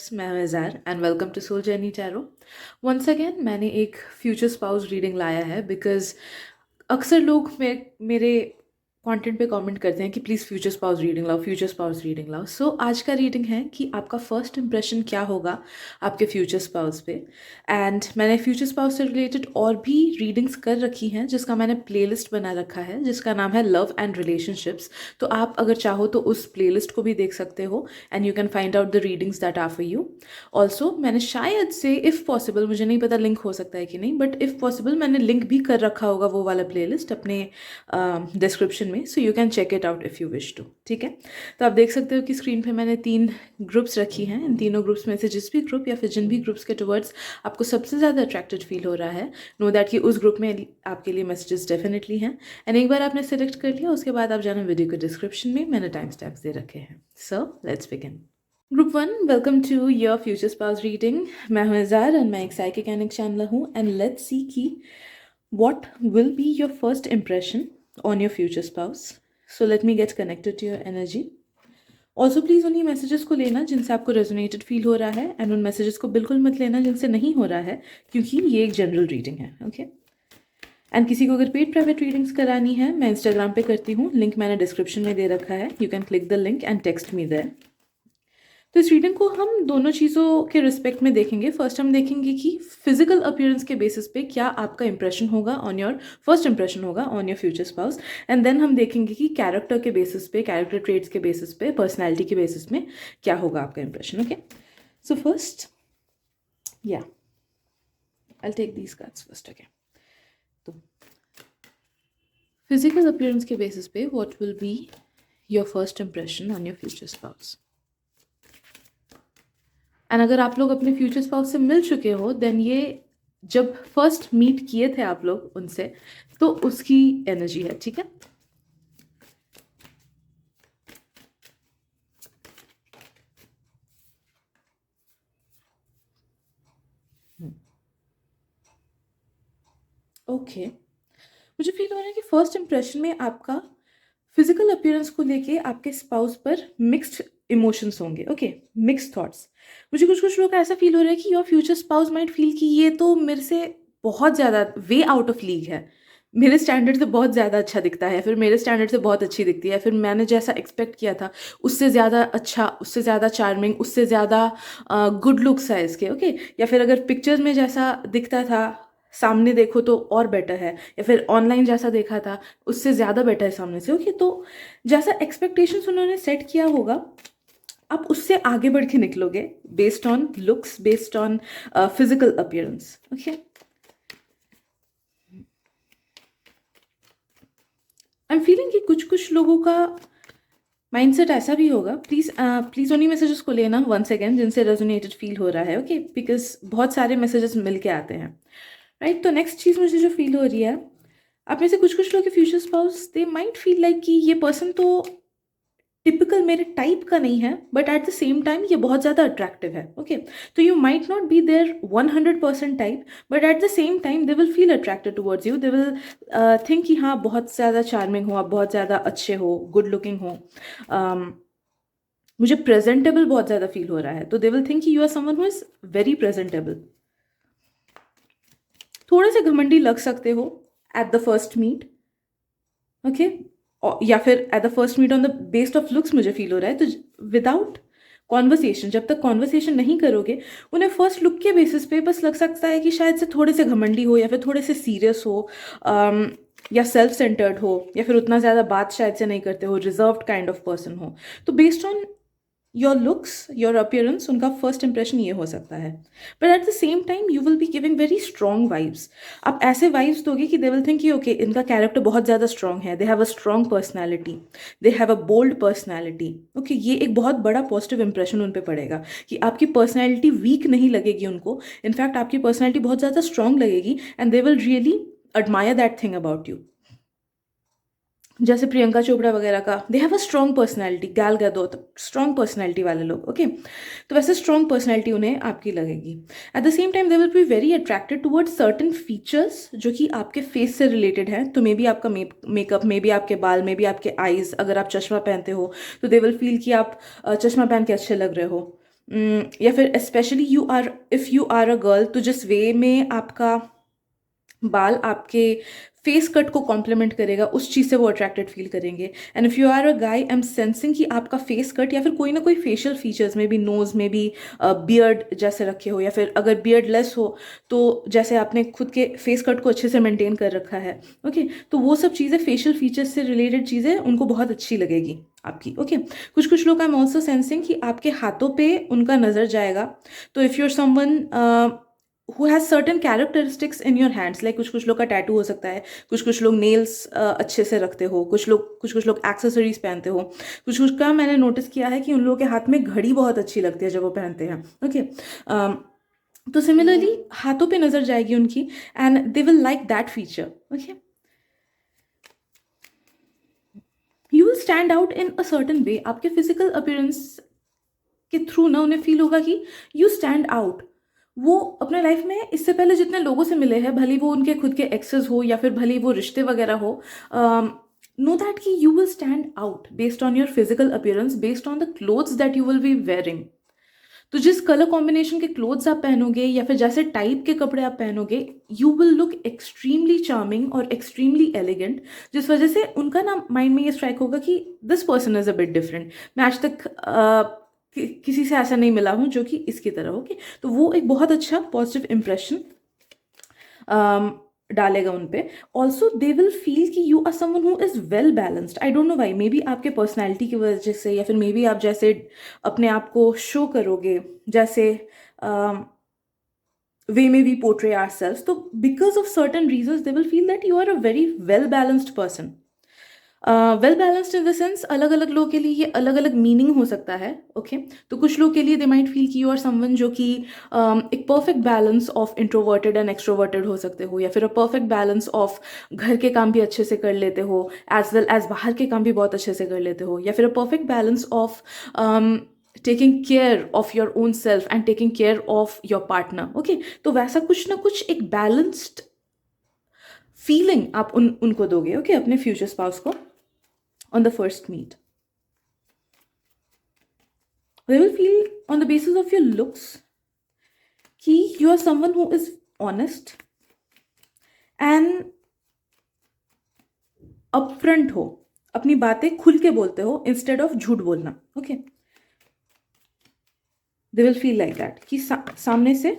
loves, मैं हूं Izaar and welcome to Soul Journey Tarot. Once again मैंने एक फ्यूचर स्पाउस रीडिंग लाया है बिकॉज अक्सर लोग मेरे कंटेंट पे कमेंट करते हैं कि प्लीज़ फ्यूचर स्पाउस रीडिंग लाओ, फ्यूचर स्पाउस रीडिंग लाओ। सो आज का रीडिंग है कि आपका फर्स्ट इंप्रेशन क्या होगा आपके फ्यूचर स्पाउस पे। एंड मैंने फ्यूचर स्पाउस से रिलेटेड और भी रीडिंग्स कर रखी हैं जिसका मैंने प्लेलिस्ट बना रखा है जिसका नाम है लव एंड रिलेशनशिप्स। तो आप अगर चाहो तो उस प्लेलिस्ट को भी देख सकते हो and you can find out the readings that are for you. Also मैंने शायद से इफ़ पॉसिबल, मुझे नहीं पता लिंक हो सकता है कि नहीं, बट इफ़ पॉसिबल मैंने लिंक भी कर रखा होगा वो वाला प्लेलिस्ट अपने डिस्क्रिप्शन में, so you can check it out if you wish to. ठीक है, तो आप देख सकते हो कि स्क्रीन पे मैंने 3 ग्रुप्स रखी हैं। इन तीनों ग्रुप्स में से जिस भी ग्रुप या फिर जिन भी ग्रुप्स के टुवर्ड्स आपको सबसे ज़्यादा अट्रैक्टेड फील हो रहा है, नो दैट कि उस ग्रुप में आपके लिए मैसेजेस डेफिनेटली हैं। एंड एक बार आपने सेलेक्ट कर लिया उसके बाद आप जाना वीडियो के डिस्क्रिप्शन में, मैंने टाइम स्टैम्प्स दे रखे हैं। So let's begin. Group 1, welcome to your future spouse reading. मैं हूं इज़ार एंड मैं एक साइकिक एंड एक चैनलर हूँ एंड लेट्स सी कि what will be your first impression on your future spouse. So let me get connected to your energy. Also please उन्हीं messages को लेना जिनसे आपको रेजोनेटेड फील हो रहा है एंड उन मैसेजेस को बिल्कुल मत लेना जिनसे नहीं हो रहा है, क्योंकि ये एक जनरल रीडिंग है। ओके, एंड किसी को अगर पेड प्राइवेट रीडिंग्स करानी है, मैं इंस्टाग्राम पे करती हूँ, लिंक मैंने डिस्क्रिप्शन में दे रखा है, you can click the link and text me there. तो इस रीडिंग को हम दोनों चीज़ों के रिस्पेक्ट में देखेंगे। फर्स्ट हम देखेंगे कि फिजिकल अपीयरेंस के बेसिस पे क्या आपका इंप्रेशन होगा ऑन योर फर्स्ट इंप्रेशन होगा on your future spouse, and then हम देखेंगे कि कैरेक्टर के बेसिस पे, कैरेक्टर ट्रेट्स के बेसिस पे, पर्सनैलिटी के बेसिस में क्या होगा आपका इंप्रेशन। ओके, सो फर्स्ट या I take these cards first. Okay, तो फिजिकल अपीयरेंस के बेसिस पे what will be your first impression on your future spouse. And अगर आप लोग अपने फ्यूचर स्पाउस से मिल चुके हो देन ये जब फर्स्ट मीट किए थे आप लोग उनसे, तो उसकी एनर्जी है। ठीक है, ओके, मुझे फील हो रहा है कि फर्स्ट इंप्रेशन में आपका फिजिकल अपीयरेंस को लेके आपके स्पाउस पर मिक्स्ड इमोशंस होंगे। Okay, mixed thoughts. मुझे कुछ कुछ लोग ऐसा फील हो रहा है कि your future spouse might feel कि ये तो मेरे से बहुत ज़्यादा वे आउट ऑफ लीग है, मेरे स्टैंडर्ड से बहुत ज़्यादा अच्छा दिखता है, फिर मेरे स्टैंडर्ड से बहुत अच्छी दिखती है, फिर मैंने जैसा एक्सपेक्ट किया था उससे ज़्यादा अच्छा, उससे ज़्यादा चार्मिंग, उससे ज़्यादा गुड लुक्स है इसके। ओके, या फिर अगर पिक्चर्स में जैसा दिखता था सामने देखो तो और बेटर है, या फिर ऑनलाइन जैसा देखा था उससे ज़्यादा बेटर है सामने से। ओके, तो जैसा एक्सपेक्टेशंस उन्होंने सेट किया होगा आप उससे आगे बढ़ के निकलोगे based on looks, based on physical appearance. Okay, I am feeling कि कुछ कुछ लोगों का माइंडसेट ऐसा भी होगा। प्लीज़ उन्हीं मैसेजेस को लेना वंस अगेन जिनसे रेजोनेटेड फील हो रहा है। ओके, बिकॉज बहुत सारे मैसेजेस मिल के आते हैं, राइट। तो नेक्स्ट चीज़ मुझे जो फील हो रही है, आप में से कुछ कुछ लोग के future spouse they might feel like कि ये पर्सन तो टिपिकल मेरे टाइप का नहीं है, but at the same time ये बहुत ज़्यादा अट्रैक्टिव है। ओके, तो you might not be their 100% type, but at the same time they will feel attracted towards you. They will think कि हाँ बहुत ज़्यादा चार्मिंग हो, आप बहुत ज़्यादा अच्छे हो, गुड लुकिंग हो। मुझे प्रेजेंटेबल बहुत ज़्यादा फील हो रहा है, तो दे विल थिंक कि you are someone who is very presentable. थोड़े से घमंडी लग सकते हो at the first meet. Okay, या फिर at the first meet on the based of looks मुझे फील हो रहा है। तो विदाउट कॉन्वर्सेशन, जब तक कॉन्वर्सेशन नहीं करोगे, उन्हें फर्स्ट लुक के बेसिस पे बस लग सकता है कि शायद से थोड़े से घमंडी हो, या फिर थोड़े से सीरियस हो, या सेल्फ सेंटर्ड हो, या फिर उतना ज़्यादा बात शायद से नहीं करते हो, रिजर्व्ड काइंड ऑफ पर्सन हो। तो based on your looks, your appearance, उनका फर्स्ट इंप्रेशन ये हो सकता है। But at the same time you will be giving very strong vibes. आप ऐसे वाइब्स दोगे कि दे विल थिंक कि ओके इनका कैरेक्टर बहुत ज़्यादा स्ट्रॉन्ग है, they have a strong personality, they have a bold personality. Okay, ये एक बहुत बड़ा पॉजिटिव इंप्रेशन उन पर पड़ेगा कि आपकी पर्सनैलिटी वीक नहीं लगेगी उनको, इनफैक्ट आपकी पर्सनैलिटी बहुत ज़्यादा स्ट्रॉन्ग लगेगी and they will really admire that thing about you। जैसे प्रियंका चोपड़ा वगैरह का, दे हैव अ स्ट्रॉन्ग पर्सनैलिटी, गैल गैदोत, स्ट्रॉन्ग पर्सनैलिटी वाले लोग। ओके, तो वैसे स्ट्रॉन्ग पर्सनैलिटी उन्हें आपकी लगेगी। Eight the same time they will be very attracted towards certain features जो कि आपके फेस से रिलेटेड हैं। तो मे बी आपका मेकअप, मे बी आपके बाल, मे बी आपके आईज। अगर आप चश्मा पहनते हो तो दे विल फील कि आप चश्मा पहन के अच्छे लग रहे हो। या फिर specially if you are a girl, तो जिस वे में आपका बाल आपके फेस कट को कॉम्प्लीमेंट करेगा, उस चीज़ से वो अट्रैक्टेड फील करेंगे। And if you are a guy, I am sensing कि आपका फेस कट या फिर कोई ना कोई फेशियल फीचर्स में भी, नोज़ में भी बियर्ड जैसे रखे हो, या फिर अगर बियर्ड लेस हो तो जैसे आपने खुद के फेस कट को अच्छे से मेंटेन कर रखा है, ओके, तो वो सब चीज़ें, फेशियल फीचर्स से रिलेटेड चीज़ें उनको बहुत अच्छी लगेगी आपकी, ओके। कुछ कुछ लोग, आई एम ऑल्सो सेंसिंग कि आपके हाथों पे उनका नज़र जाएगा। तो if you're someone who has certain characteristics in your hands, like कुछ कुछ लोग का टैटू हो सकता है, कुछ कुछ लोग नेल्स अच्छे से रखते हो, कुछ कुछ लोग एक्सेसरीज पहनते हो, कुछ कुछ का मैंने नोटिस किया है कि उन लोगों के हाथ में घड़ी बहुत अच्छी लगती है जब वो पहनते हैं, ओके। तो सिमिलरली हाथों पे नजर जाएगी उनकी, and they will like that feature, okay. You will stand out in a certain way, आपके फिजिकल अपीयरेंस के थ्रू ना उन्हें फील होगा कि यू स्टैंड आउट। वो अपने लाइफ में इससे पहले जितने लोगों से मिले हैं, भले वो उनके खुद के एक्सेस हो या फिर भले वो रिश्ते वगैरह हो, नो दैट कि you will stand out based on your physical appearance, based on the clothes that you will B wearing. तो जिस कलर कॉम्बिनेशन के क्लोथ्स आप पहनोगे या फिर जैसे टाइप के कपड़े आप पहनोगे, you will look extremely charming और एक्सट्रीमली एलिगेंट, जिस वजह से उनका ना माइंड में ये स्ट्राइक होगा कि this person is a bit different. मैं आज तक किसी से ऐसा नहीं मिला हूँ जो कि इसकी तरह हो, तो वो एक बहुत अच्छा पॉजिटिव इम्प्रेशन डालेगा उन पे। ऑल्सो दे विल फील कि you are someone who is well balanced. I don't know why, maybe आपके पर्सनैलिटी की वजह से, या फिर मे बी आप जैसे अपने आप को शो करोगे, जैसे वे में वी पोर्ट्रे आर सेल्स, तो because of certain reasons they will feel that you are a very well balanced person. Well balanced in the sense, अलग अलग लोगों के लिए ये अलग अलग मीनिंग हो सकता है, ओके। तो कुछ लोग के लिए दे माइट फील कि यू आर समवन जो कि एक perfect balance of introverted and extroverted हो सकते हो, या फिर अ परफेक्ट बैलेंस ऑफ घर के काम भी अच्छे से कर लेते हो, एज वेल एज बाहर के काम भी बहुत अच्छे से कर लेते हो, या फिर a perfect balance of taking care of your own self and taking care of your partner, okay. तो वैसा कुछ ना कुछ एक बैलेंस्ड फीलिंग आप उनको दोगे, ओके, अपने फ्यूचर स्पाउस को on the first meet. They will feel on the basis of your looks कि you are someone who is honest and upfront हो, अपनी बातें खुल के बोलते हो instead of झूठ बोलना, okay? They will feel like that कि सामने से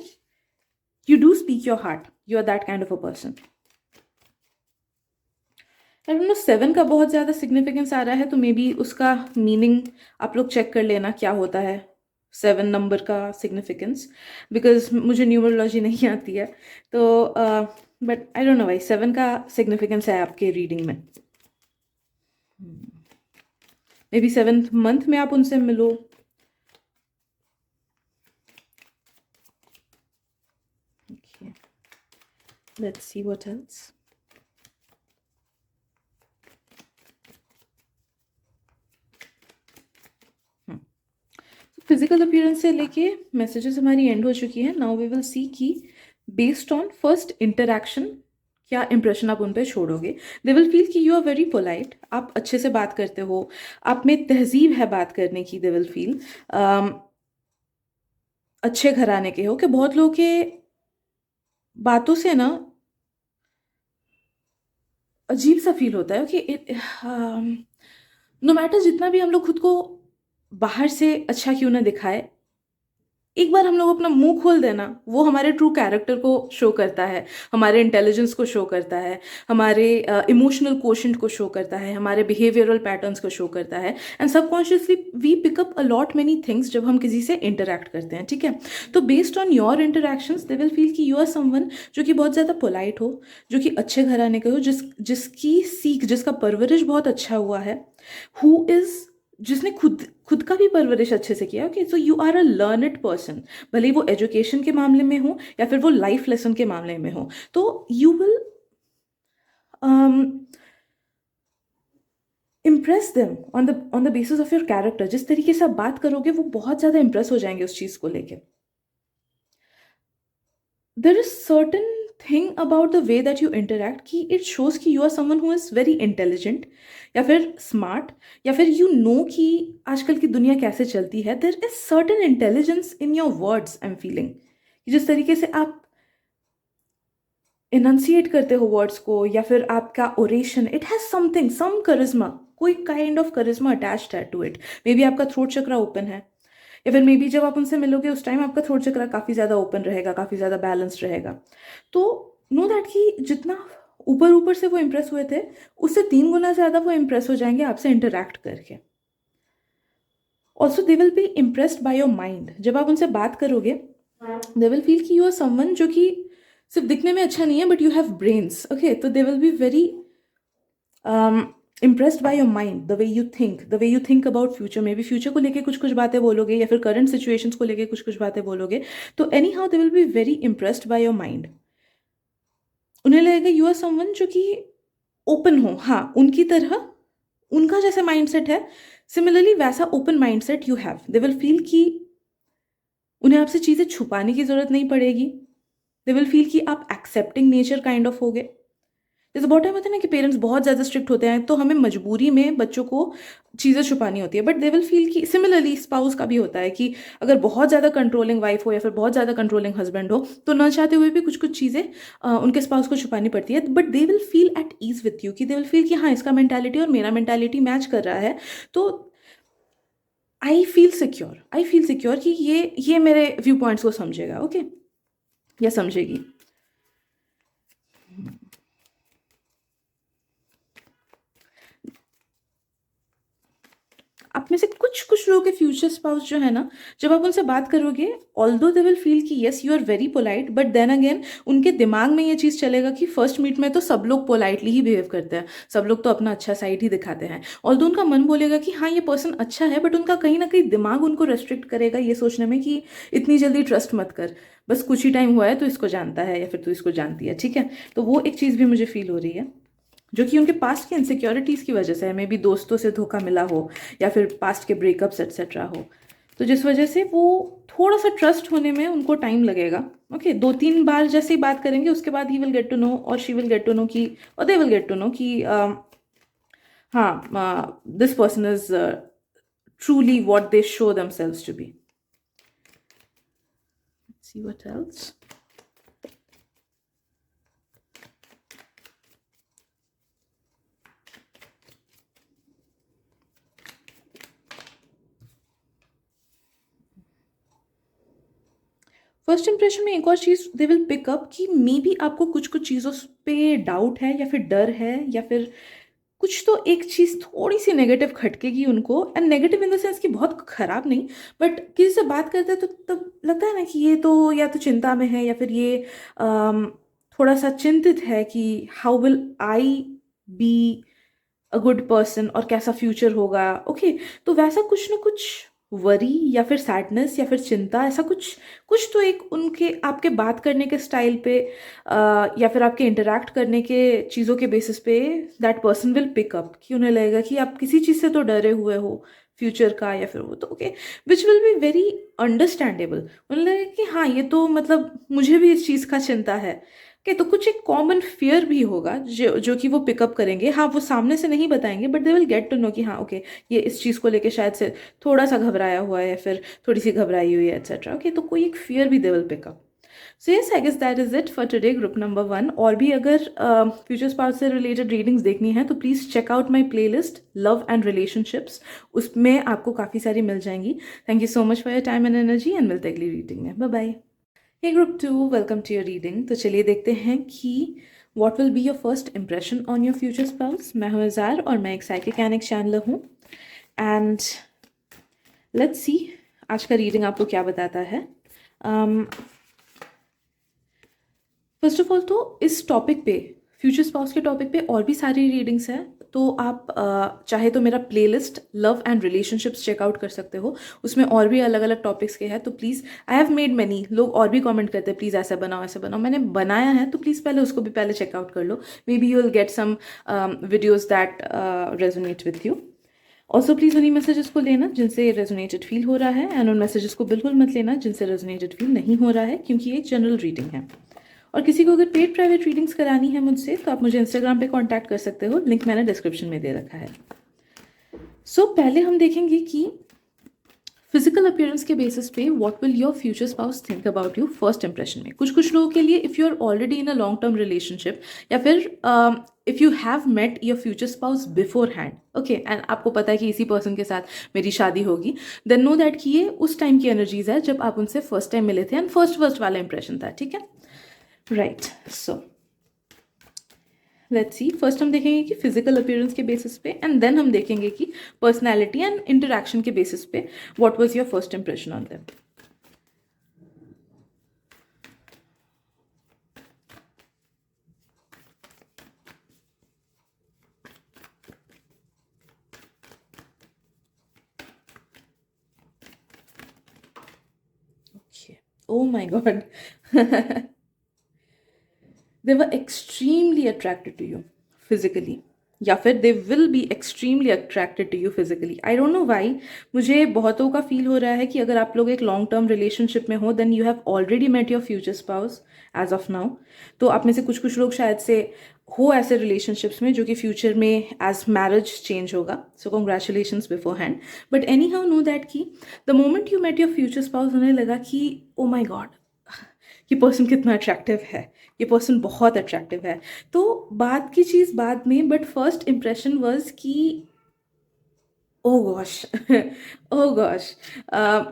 you do speak your heart, you are that kind of a person. I don't no, 7 का बहुत ज़्यादा सिग्निफिकेंस आ रहा है, तो मे बी उसका मीनिंग आप लोग चेक कर लेना क्या होता है 7 नंबर का सिग्निफिकेंस, बिकॉज मुझे न्यूमरोलॉजी नहीं आती है। तो बट आई डोंट नो भाई, 7 का सिग्निफिकेंस है आपके रीडिंग में। मे बी 7th मंथ में आप उनसे मिलो। Okay. Let's see what else. Physical appearance से लेके मैसेजेस हमारी एंड हो चुकी है। नाउ वी विल सी कि बेस्ड ऑन फर्स्ट इंटरेक्शन क्या इंप्रेशन आप उन पे छोड़ोगे। दे विल फील कि यू आर वेरी पोलाइट, आप अच्छे से बात करते हो, आप में तहजीब है बात करने की। दे विल फील अच्छे घराने के हो, कि बहुत लोगों के बातों से ना अजीब सा फील होता है कि नो मैटर जितना भी हम लोग खुद को बाहर से अच्छा क्यों ना दिखाए, एक बार हम लोग अपना मुंह खोल देना, वो हमारे ट्रू कैरेक्टर को शो करता है, हमारे इंटेलिजेंस को शो करता है, हमारे इमोशनल कोशेंट को शो करता है, हमारे बिहेवियरल पैटर्न्स को शो करता है। And subconsciously we pick up a lot many things जब हम किसी से इंटरेक्ट करते हैं, ठीक है। तो based on your interactions they will feel कि यू आर समवन जो कि बहुत ज़्यादा पोलाइट हो, जो कि अच्छे घराने के हो, जिसकी सीख, जिसका परवरिश बहुत अच्छा हुआ है, हु इज़, जिसने खुद खुद का भी परवरिश अच्छे से किया। Okay, so you are a learned person, भले ही वो एजुकेशन के मामले में हो या फिर वो लाइफ लेसन के मामले में हो। तो you will impress them on the basis of your character. जिस तरीके से आप बात करोगे वो बहुत ज़्यादा इम्प्रेस हो जाएंगे उस चीज़ को लेके। There is certain thing about the way that you interact कि इट शोज कि you are someone who is very intelligent या फिर स्मार्ट, या फिर यू नो कि आजकल की दुनिया कैसे चलती है. देर is certain intelligence in your words. I am feeling जिस तरीके से आप इनंसिएट करते हो वर्ड्स को, या फिर आपका ओरेशन, इट हैज़ समथिंग, सम करिश्मा, कोई काइंड ऑफ करिश्मा अटैच्ड है टू इट. मे बी आपका थ्रोट चक्रा ओपन है, या फिर मे बी जब आप उनसे मिलोगे उस टाइम आपका थ्रोट चक्रा काफ़ी ज़्यादा ओपन रहेगा, काफ़ी ज़्यादा बैलेंस्ड रहेगा. तो नो दैट कि जितना ऊपर ऊपर से वो इम्प्रेस हुए थे, उससे 3 गुना ज़्यादा वो इम्प्रेस हो जाएंगे आपसे इंटरेक्ट करके. Also they will be impressed by your mind. जब आप उनसे बात करोगे दे विल फील कि यू आर समवन जो कि सिर्फ दिखने में अच्छा नहीं है, but you have brains. Okay, तो they will be very impressed by your mind, the way you think about future. Maybe future को लेके कुछ कुछ बातें बोलोगे, या फिर करंट सिचुएशंस को लेके कुछ कुछ बातें बोलोगे. तो anyhow they will be very impressed by your mind. उन्हें लगेगा यू आर समवन जो कि ओपन हो. हाँ, उनकी तरह, उनका जैसे माइंडसेट है, सिमिलरली वैसा open mindset you have. They will feel कि उन्हें आपसे चीज़ें छुपाने की ज़रूरत नहीं पड़ेगी. दे विल फील कि आप एक्सेप्टिंग नेचर काइंड ऑफ हो गए. जैसे बहुत टाइम होता है ना कि पेरेंट्स बहुत ज़्यादा स्ट्रिक्ट होते हैं, तो हमें मजबूरी में बच्चों को चीज़ें छुपानी होती है. बट दे विल फील कि सिमिलरली स्पाउस का भी होता है कि अगर बहुत ज़्यादा कंट्रोलिंग वाइफ हो या फिर बहुत ज़्यादा कंट्रोलिंग हस्बैंड हो, तो न चाहते हुए भी कुछ कुछ चीज़ें उनके स्पाउस को छुपानी पड़ती है. But they will feel at ease with you, कि दे विल फील कि हाँ, इसका मेंटालिटी और मेरा मेंटालिटी मैच कर रहा है. तो आई फील सिक्योर कि ये मेरे व्यू पॉइंट्स को समझेगा. ओके, या समझेगी. आप में से कुछ कुछ लोगों के फ्यूचर स्पाउस जो है ना, जब आप उनसे बात करोगे, ऑल्दो दे विल फील कि yes you are very polite, but then again उनके दिमाग में ये चीज़ चलेगा कि फर्स्ट मीट में तो सब लोग पोलाइटली ही बिहेव करते हैं, सब लोग तो अपना अच्छा साइड ही दिखाते हैं. ऑल्दो उनका मन बोलेगा कि हाँ, ये पर्सन अच्छा है, बट उनका कहीं ना कहीं दिमाग उनको रेस्ट्रिक्ट करेगा ये सोचने में कि इतनी जल्दी ट्रस्ट मत कर, बस कुछ ही टाइम हुआ है तो इसको जानता है, या फिर तू इसको जानती है. ठीक है, तो वो एक चीज़ भी मुझे फील हो रही है, जो कि उनके पास्ट की इनसिक्योरिटीज़ की वजह से है. मे बी दोस्तों से धोखा मिला हो, या फिर पास्ट के ब्रेकअप्स एक्सेट्रा हो, तो जिस वजह से वो थोड़ा सा ट्रस्ट होने में उनको टाइम लगेगा. ओके, 2-3 बार जैसे ही बात करेंगे उसके बाद he will get to know, और she will get to know कि, और they will get to know कि हाँ, this person is truly what they show themselves to be. See what else. First impression में एक और चीज़ दे विल पिक अप कि मे बी आपको कुछ कुछ चीज़ों पे डाउट है, या फिर डर है, या फिर कुछ तो एक चीज़ थोड़ी सी नेगेटिव खटकेगी उनको. And negative in the sense कि बहुत खराब नहीं, बट किसी से बात करते हैं तो तब लगता है ना कि ये तो या तो चिंता में है, या फिर ये थोड़ा सा चिंतित है कि how will I B a good person, और कैसा फ्यूचर होगा. ओके, तो वैसा कुछ ना कुछ वरी, या फिर सैडनेस, या फिर चिंता, ऐसा कुछ कुछ तो एक उनके आपके बात करने के स्टाइल पे, या फिर आपके इंटरेक्ट करने के चीज़ों के बेसिस पे that person will pick up, कि उन्हें लगेगा कि आप किसी चीज़ से तो डरे हुए हो फ्यूचर का, या फिर वो तो okay, which will be very understandable. उन्हें लगेगा कि हाँ, ये तो मतलब मुझे भी इस चीज़ का चिंता है. ओके, तो कुछ एक कॉमन फियर भी होगा जो कि वो पिकअप करेंगे. हाँ, वो सामने से नहीं बताएंगे, but they will get to know कि हाँ, ओके, ये इस चीज़ को लेके शायद से थोड़ा सा घबराया हुआ है, या फिर थोड़ी सी घबराई हुई है एक्सेट्रा. ओके, तो कोई एक फियर भी they will pick up. So yes, I guess that is it for today, group number 1. और भी अगर फ्यूचर स्पाउस से रिलेटेड रीडिंग्स देखनी है तो please check out my playlist love and relationships. उसमें आपको काफ़ी सारी मिल जाएंगी. Thank you so much for your time and energy, and मिलते अगली रीडिंग में. Bye bye. Hey group 2, welcome to your reading. तो चलिए देखते हैं कि what will be your first impression on your future spouse. मैं हूँ इज़ार, और मैं एक साइकिक एनिक चैनलर हूँ. एंड लेट्स सी आज का रीडिंग आपको क्या बताता है. फर्स्ट ऑफ ऑल तो इस टॉपिक पे, फ्यूचर स्पाउस के टॉपिक पे और भी सारी रीडिंग्स हैं, तो आप चाहे तो मेरा playlist love and relationships check out कर सकते हो. उसमें और भी अलग अलग टॉपिक्स के हैं. तो please, I have made many, लोग और भी कमेंट करते हैं प्लीज़ ऐसा बनाओ ऐसा बनाओ. मैंने बनाया है, तो प्लीज़ पहले उसको भी पहले चेकआउट कर लो. Maybe you will get some videos that resonate with you. Also please उन्हीं मैसेजेस को लेना जिनसे रेजोनेटेड फील हो रहा है, एंड उन मैसेजेस को बिल्कुल मत लेना जिनसे रेजोनेटेड फील नहीं हो रहा है, क्योंकि ये एक जनरल रीडिंग है. और किसी को अगर पेड प्राइवेट रीडिंग्स करानी है मुझसे तो आप मुझे इंस्टाग्राम पे कांटेक्ट कर सकते हो, लिंक मैंने डिस्क्रिप्शन में दे रखा है। पहले हम देखेंगे कि फिजिकल अपीयरेंस के बेसिस पे what will your future spouse think about you first impression में। कुछ कुछ लोगों के लिए if you are already in a long term relationship, या फिर if you have met your future spouse beforehand, okay, and आपको पता है कि इसी पर्सन के साथ मेरी शादी होगी, देन नो दैट कि ये उस टाइम की एनर्जीज है जब आप उनसे फर्स्ट टाइम मिले थे एंड फर्स्ट वाला इंप्रेशन था, ठीक है, right. So let's see, first हम देखेंगे कि फिजिकल अपीयरेंस के बेसिस पे, एंड देन हम देखेंगे कि पर्सनैलिटी एंड इंटरेक्शन के बेसिस पे what was your first impression on them. Okay. Oh my God. They were extremely attracted to you physically, या फिर they will be extremely attracted to you physically. I don't know why, मुझे बहुतों का feel हो रहा है कि अगर आप लोग एक लॉन्ग टर्म रिलेशनशिप में हो then you have already met your future spouse as of now. तो आप में से कुछ कुछ लोग शायद से हो ऐसे रिलेशनशिप्स में जो कि फ्यूचर में एज मैरिज चेंज होगा, so congratulations beforehand. But anyhow know that कि the moment you met your future spouse उन्हें लगा कि ओ माई गॉड, ये पर्सन कितना अट्रैक्टिव है, ये पर्सन बहुत अट्रैक्टिव है। तो बात की चीज़ बाद में, बट फर्स्ट इम्प्रेशन वॉज कि oh gosh, oh gosh,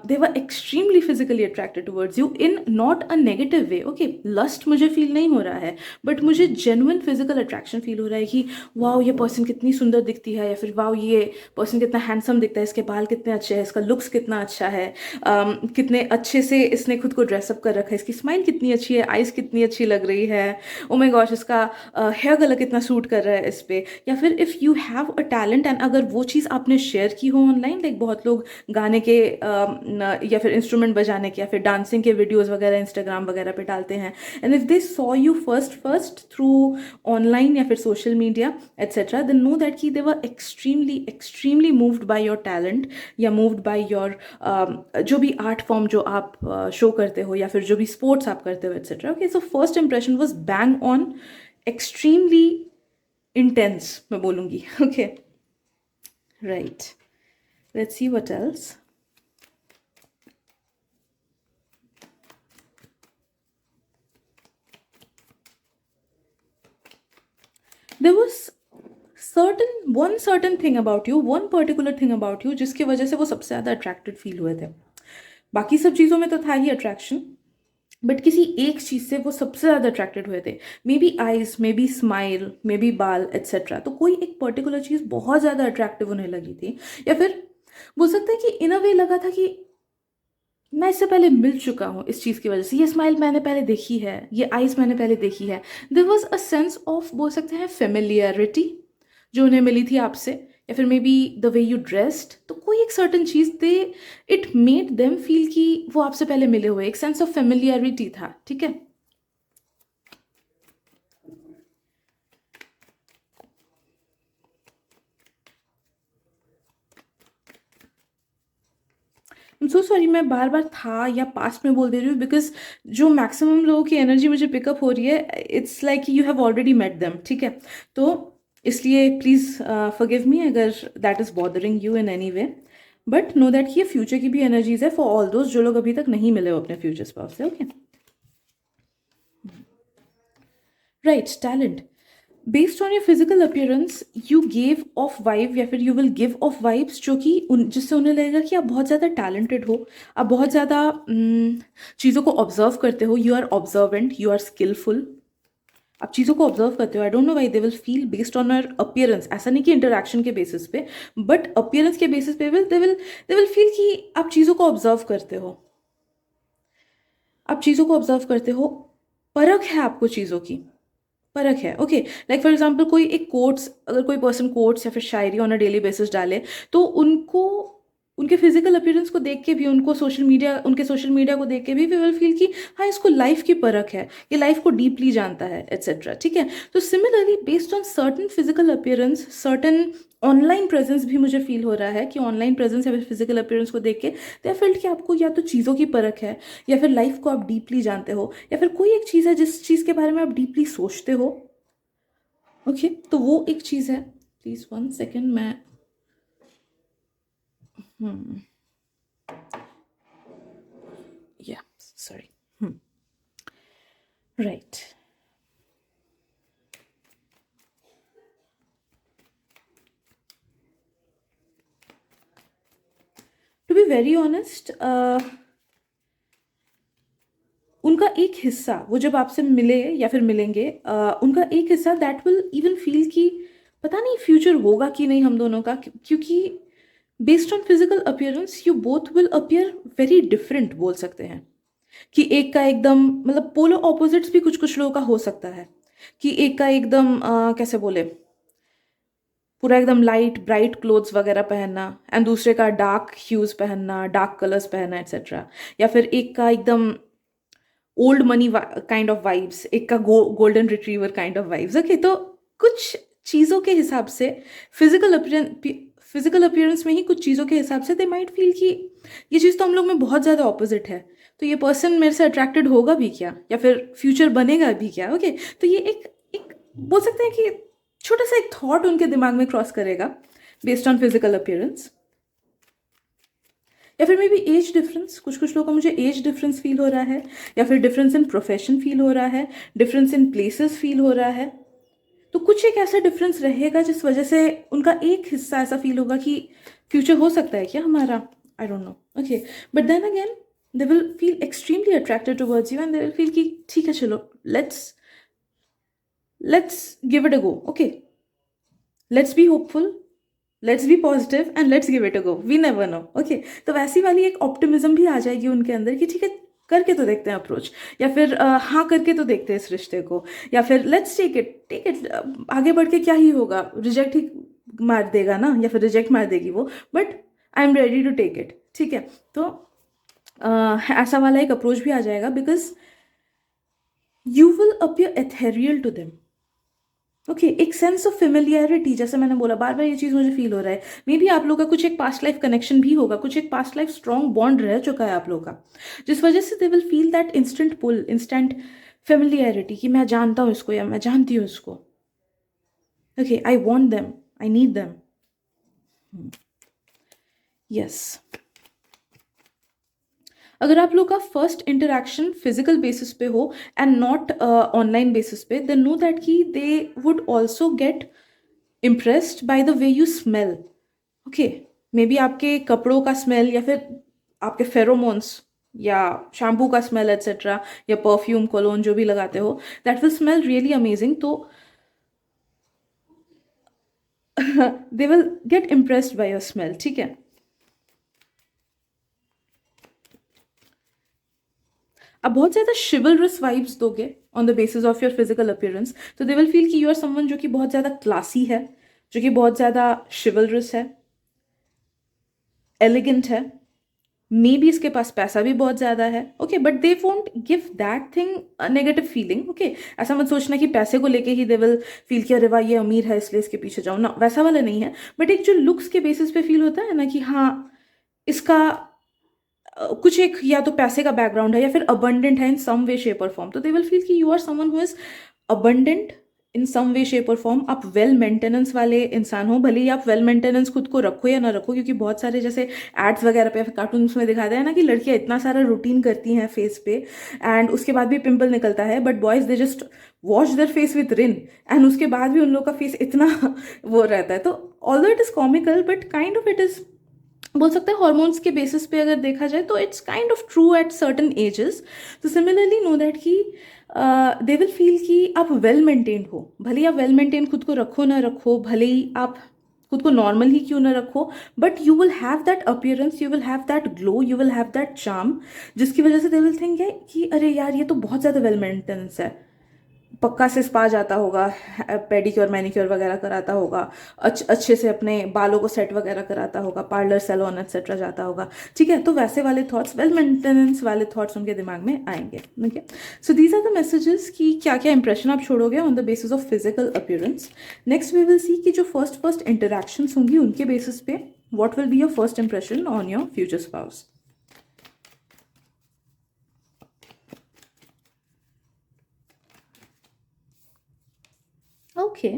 they were extremely physically attracted towards you in not a negative way, okay, lust मुझे फील नहीं हो रहा है, बट मुझे genuine physical attraction फील हो रहा है कि वाओ ये पर्सन कितनी सुंदर दिखती है, या फिर वाओ ये पर्सन कितना हैंडसम दिखता है, इसके बाल कितने अच्छे हैं, इसका लुक्स कितना अच्छा है, कितने अच्छे से इसने खुद को ड्रेसअप कर रखा है, इसकी स्माइल कितनी अच्छी है, आइज़ कितनी अच्छी लग रही है, ओ माय गॉश इसका हेयर कलर कितना सूट कर रहा है इस पे। या फिर if you have a talent and अगर वो चीज़ आपने शेयर की हो ऑनलाइन, लाइक बहुत लोग गाने के या फिर इंस्ट्रूमेंट बजाने के या फिर डांसिंग के वीडियोज़ वगैरह इंस्टाग्राम वगैरह पे डालते हैं, and if they saw you first through online या फिर social media etcetera, then know that कि they were extremely moved by your talent, या मूव्ड बाय योर जो भी आर्ट फॉर्म जो आप शो करते हो, या फिर जो भी स्पोर्ट्स आप करते हो etcetera. Okay, so first impression was bang on, extremely intense मैं बोलूँगी। Okay, right, let's see what else. There was one certain thing about you, one particular thing about you जिसकी वजह से वो सबसे ज़्यादा अट्रैक्टेड फील हुए थे। बाकी सब चीज़ों में तो था ही अट्रैक्शन, बट किसी एक चीज़ से वो सबसे ज़्यादा अट्रैक्टेड हुए थे। May be eyes, may be smile, may be बाल एट्सेट्रा। तो कोई एक पर्टिकुलर चीज़ बहुत ज़्यादा अट्रैक्टिव उन्हें लगी थी, या फिर बोल सकते हैं कि इन अ वे लगा था कि मैं इससे पहले मिल चुका हूँ इस चीज़ की वजह से, ये स्माइल मैंने पहले देखी है, ये आइज मैंने पहले देखी है। There was a sense of, बोल सकते हैं, फेमिलियरिटी जो उन्हें मिली थी आपसे, या फिर may be the way you dressed. तो कोई एक certain cheese they it made them feel कि वो आपसे पहले मिले हुए, एक सेंस ऑफ फेमिलियरिटी था, ठीक है। सो सॉरी, मैं बार बार था या पास्ट में बोल दे रही हूँ, बिकॉज जो मैक्सिमम लोगों की एनर्जी मुझे पिकअप हो रही है, it's like you have already met them, ठीक है। तो इसलिए प्लीज़ फॉरगिव मी अगर that is bothering you in any way, but know that ये फ्यूचर की भी एनर्जीज है फॉर ऑल दोज जो लोग अभी तक नहीं मिले हो अपने फ्यूचर स्पाउस से। Okay, right, talent based on your physical appearance you gave of vibe, या फिर you will give of vibes जो कि जिससे उन्हें लगेगा कि आप बहुत ज़्यादा टैलेंटेड हो, आप बहुत ज़्यादा चीज़ों को ऑब्जर्व करते हो, you are observant, you are skillful, आप चीज़ों को ऑब्जर्व करते हो। I don't know why they will feel based on your appearance, ऐसा नहीं कि इंटरेक्शन के बेसिस पे, बट अपीयरेंस के बेसिस पे दे विल फील कि आप चीज़ों को ऑब्जर्व करते हो, आप चीज़ों को ऑब्जर्व करते हो, परख है आपको चीज़ों की, परख है। ओके, लाइक फॉर एग्जाम्पल कोई एक कोट्स, अगर कोई पर्सन कोट्स या फिर शायरी ऑन अ डेली बेसिस डाले, तो उनको उनके फिजिकल अपीयरेंस को देख के भी, उनके सोशल मीडिया को देख के भी वी विल फील कि हाँ इसको लाइफ की परख है, ये लाइफ को डीपली जानता है एट्सेट्रा, ठीक है। तो similarly based on certain physical appearance, certain online presence भी मुझे फील हो रहा है कि ऑनलाइन प्रेजेंस या फिर फिजिकल अपीयरेंस को देख के दे फील्ड कि आपको या तो चीज़ों की परख है, या फिर लाइफ को आप डीपली जानते हो, या फिर कोई एक चीज़ है जिस चीज़ के बारे में आप डीपली सोचते हो। ओके, तो वो एक चीज़ है। प्लीज़ 1 सेकेंड, मैं या sorry, right. To be very honest, उनका एक हिस्सा, वो जब आपसे मिले या फिर मिलेंगे, उनका एक हिस्सा दैट विल इवन फील कि पता नहीं फ्यूचर होगा कि नहीं हम दोनों का, क्योंकि based on physical appearance you both will appear very different, बोल सकते हैं कि एक का एकदम मतलब पोलर ऑपोजिट्स भी कुछ कुछ लोगों का हो सकता है, कि एक का एकदम कैसे बोले, पूरा एकदम लाइट ब्राइट क्लोथ्स वगैरह पहनना, एंड दूसरे का डार्क ह्यूज पहनना, डार्क कलर्स पहनना एक्सेट्रा, या फिर एक का एकदम old money kind of vibes, एक का golden retriever kind of vibes. Okay, तो कुछ चीज़ों के हिसाब से फिजिकल अपीयरेंस में ही कुछ चीज़ों के हिसाब से दे माइट फील कि ये चीज़ तो हम लोग में बहुत ज़्यादा ऑपोजिट है, तो ये पर्सन मेरे से अट्रैक्टेड होगा भी क्या, या फिर फ्यूचर बनेगा भी क्या। ओके, तो ये एक एक बोल सकते हैं कि छोटा सा एक थॉट उनके दिमाग में क्रॉस करेगा बेस्ड ऑन फिजिकल अपीयरेंस, या फिर मे बी एज डिफरेंस। कुछ कुछ लोगों को मुझे एज डिफरेंस फील हो रहा है, या फिर डिफरेंस इन प्रोफेशन फील हो रहा है, डिफरेंस इन प्लेसेस फील हो रहा है। तो कुछ एक ऐसा डिफरेंस रहेगा जिस वजह से उनका एक हिस्सा ऐसा फील होगा कि फ्यूचर हो सकता है क्या हमारा, I don't know. Okay, but then again they will feel extremely attracted towards you, and they will feel कि ठीक है चलो, let's give it a go. Okay, let's be hopeful, let's be positive and let's give it a go, we never know. Okay, तो वैसी वाली एक optimism भी आ जाएगी उनके अंदर कि ठीक है, करके तो देखते हैं अप्रोच, या फिर हाँ करके तो देखते हैं इस रिश्ते को, या फिर लेट्स टेक इट, आगे बढ़ के क्या ही होगा, रिजेक्ट ही मार देगा ना, या फिर रिजेक्ट मार देगी वो, but I am ready to take it. ठीक है, तो ऐसा वाला एक अप्रोच भी आ जाएगा, because you will appear ethereal to them. Okay, एक सेंस ऑफ फेमिलियरिटी, जैसे मैंने बोला बार बार ये चीज़ मुझे फील हो रहा है, मे बी आप लोग का कुछ एक पास्ट लाइफ कनेक्शन भी होगा, कुछ एक पास्ट लाइफ स्ट्रॉन्ग बॉन्ड रह चुका है आप लोग का, जिस वजह से they will feel that instant pull, instant familiarity कि मैं जानता हूँ इसको या मैं जानती हूँ इसको। Okay, I want them, I need them. Yes, अगर आप लोग का फर्स्ट इंटरेक्शन फिजिकल बेसिस पे हो एंड नॉट ऑनलाइन बेसिस पे, देन नो दैट कि they would also get impressed by the way you smell. Okay, may be आपके कपड़ों का स्मेल, या फिर आपके फेरोमोन्स, या शैम्पू का स्मेल एट्सेट्रा, या परफ्यूम कोलोन जो भी लगाते हो, that will smell really amazing, तो they will get impressed by your smell. ठीक है, आप बहुत ज़्यादा शिवलरस वाइब्स दोगे on the basis of your physical appearance, तो दे विल फील कि यू आर समवन जो कि बहुत ज़्यादा क्लासी है, जो कि बहुत ज़्यादा शिवलरस है, एलिगेंट है, मे बी इसके पास पैसा भी बहुत ज़्यादा है। Okay, but they won't give that thing negative feeling. Okay, ऐसा मत सोचना कि पैसे को लेके ही दे विल फील कि अरे वाह ये अमीर है इसलिए इसके पीछे जाऊँ ना, वैसा वाला नहीं है। बट एक जो लुक्स के बेसिस पे फील होता है ना कि हाँ इसका कुछ एक या तो पैसे का बैकग्राउंड है, या फिर अबंडेंट है इन सम वे शेप और फॉर्म, तो दे विल फील कि you are someone who is abundant in some way shape और फॉर्म। आप वेल मेंटेनेंस वाले इंसान हो, भले ही आप वेल मेंटेनेंस खुद को रखो या ना रखो, क्योंकि बहुत सारे जैसे एड्स वगैरह पे, कार्टून्स में दिखाते हैं ना कि लड़कियां इतना सारा रूटीन करती हैं फेस पे एंड उसके बाद भी पिंपल निकलता है, but boys they just wash their face with Rin and उसके बाद भी उन लोग का फेस इतना वो रहता है। तो although it is comical, but kind of it is, बोल सकते हैं हॉर्मोन्स के बेसिस पे अगर देखा जाए तो it's kind of true at certain ages. तो सिमिलरली नो दैट कि दे विल फील कि आप वेल मेंटेन्ड हो, भले ही आप वेल मेंटेन खुद को रखो ना रखो, भले ही आप खुद को नॉर्मल ही क्यों ना रखो, but you will have that appearance, you will have that glow, you will have that charm, जिसकी वजह से दे विल थिंक कि अरे यार ये तो बहुत ज़्यादा वेल मेंटेनेंस है, पक्का से स्पा जाता होगा, पेडिक्योर मैनिक्योर वगैरह कराता होगा, अच्छे से अपने बालों को सेट वगैरह कराता होगा, पार्लर सैलून एक्सेट्रा जाता होगा। ठीक है, तो वैसे वाले थॉट्स, वेल मेंटेनेंस वाले थॉट्स उनके दिमाग में आएंगे। Okay, so these are the messages कि क्या क्या इंप्रेशन आप छोड़ोगे on the basis of physical appearance. Next we will see कि जो फर्स्ट इंटरेक्शंस होंगी उनके बेसिस पे what will be your first impression on your future spouse. Okay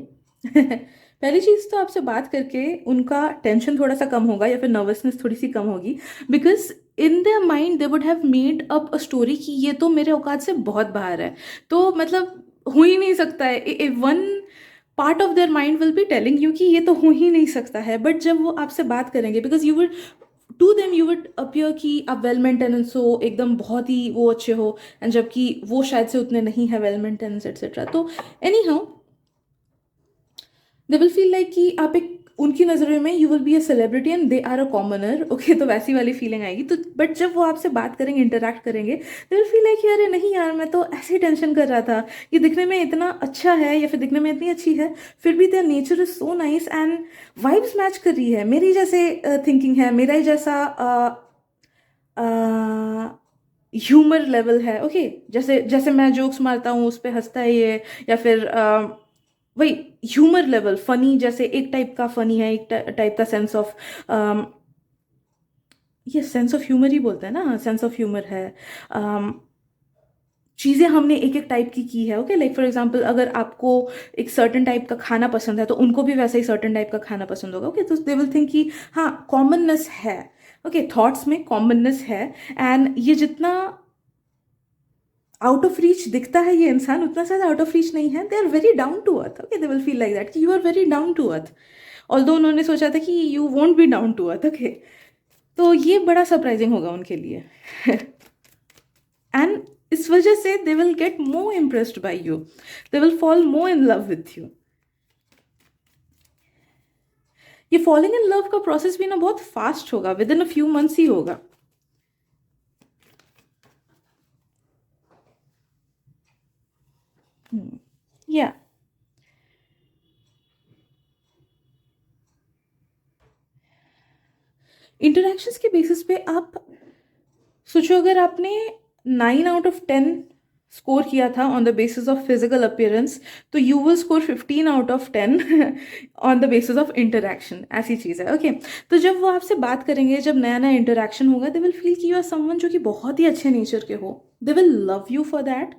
पहली चीज़ तो आपसे बात करके उनका टेंशन थोड़ा सा कम होगा या फिर नर्वसनेस थोड़ी सी कम होगी, because in their mind they would have made up a story कि ये तो मेरे औकात से बहुत बाहर है, तो मतलब हो ही नहीं सकता है। One part of their mind will be telling you कि ये तो हो ही नहीं सकता है, बट जब वो आपसे बात करेंगे, because you would to them you would appear कि आप वेल मेंटेनेंस हो, एकदम बहुत ही वो अच्छे हो, एंड जबकि वो शायद से उतने नहीं है वेल मेंटेनेंस एक्सेट्रा। तो anyhow they will feel like कि आप एक, उनकी नज़रों में you will be a celebrity and they are a commoner. Okay, तो वैसी वाली फीलिंग आएगी। तो बट जब वो आपसे बात करेंगे, इंटरेक्ट करेंगे, दे विल फील लाइक अरे नहीं यार, मैं तो ऐसे ही टेंशन कर रहा था, ये दिखने में इतना अच्छा है या फिर दिखने में इतनी अच्छी है, फिर भी their nature is so nice and vibes match कर रही है, मेरी जैसे थिंकिंग है, मेरा ही जैसा ह्यूमर लेवल है। ओके, जैसे जैसे मैं जोक्स मारता हूँ उस पर हंसता है ये, या फिर वही ह्यूमर लेवल, फनी, जैसे एक टाइप का फनी है, एक टाइप का सेंस ऑफ, ये सेंस ऑफ ह्यूमर ही बोलते हैं ना, सेंस ऑफ ह्यूमर है। चीज़ें हमने एक एक टाइप की है। ओके, लाइक फॉर एग्जांपल अगर आपको एक सर्टन टाइप का खाना पसंद है तो उनको भी वैसा ही सर्टन टाइप का खाना पसंद होगा। ओके, तो दे विल थिंक कि हाँ कॉमननेस है। ओके, थॉट्स में कॉमननेस है, एंड ये जितना आउट ऑफ रीच दिखता है ये इंसान, उतना ज़्यादा आउट ऑफ रीच नहीं है। They are very down to earth. Okay, they will feel like that कि you are very down to earth, although उन्होंने सोचा था कि you won't be down to earth. Okay, तो ये बड़ा सरप्राइजिंग होगा उनके लिए एंड इस वजह से they will get more impressed by you, they will fall more in love with you. ये फॉलिंग इन लव का प्रोसेस भी ना बहुत फास्ट होगा, within a few months ही होगा। या इंटरेक्शंस के बेसिस पे आप सोचो, अगर आपने 9 आउट ऑफ 10 स्कोर किया था on the basis of physical appearance, तो you will score 15 out of 10 on the basis of interaction. ऐसी चीज़ है। ओके, तो जब वो आपसे बात करेंगे, जब नया नया इंटरेक्शन होगा, दे विल फील कि यू आर समवन जो कि बहुत ही अच्छे नेचर के हो, दे will love you for that,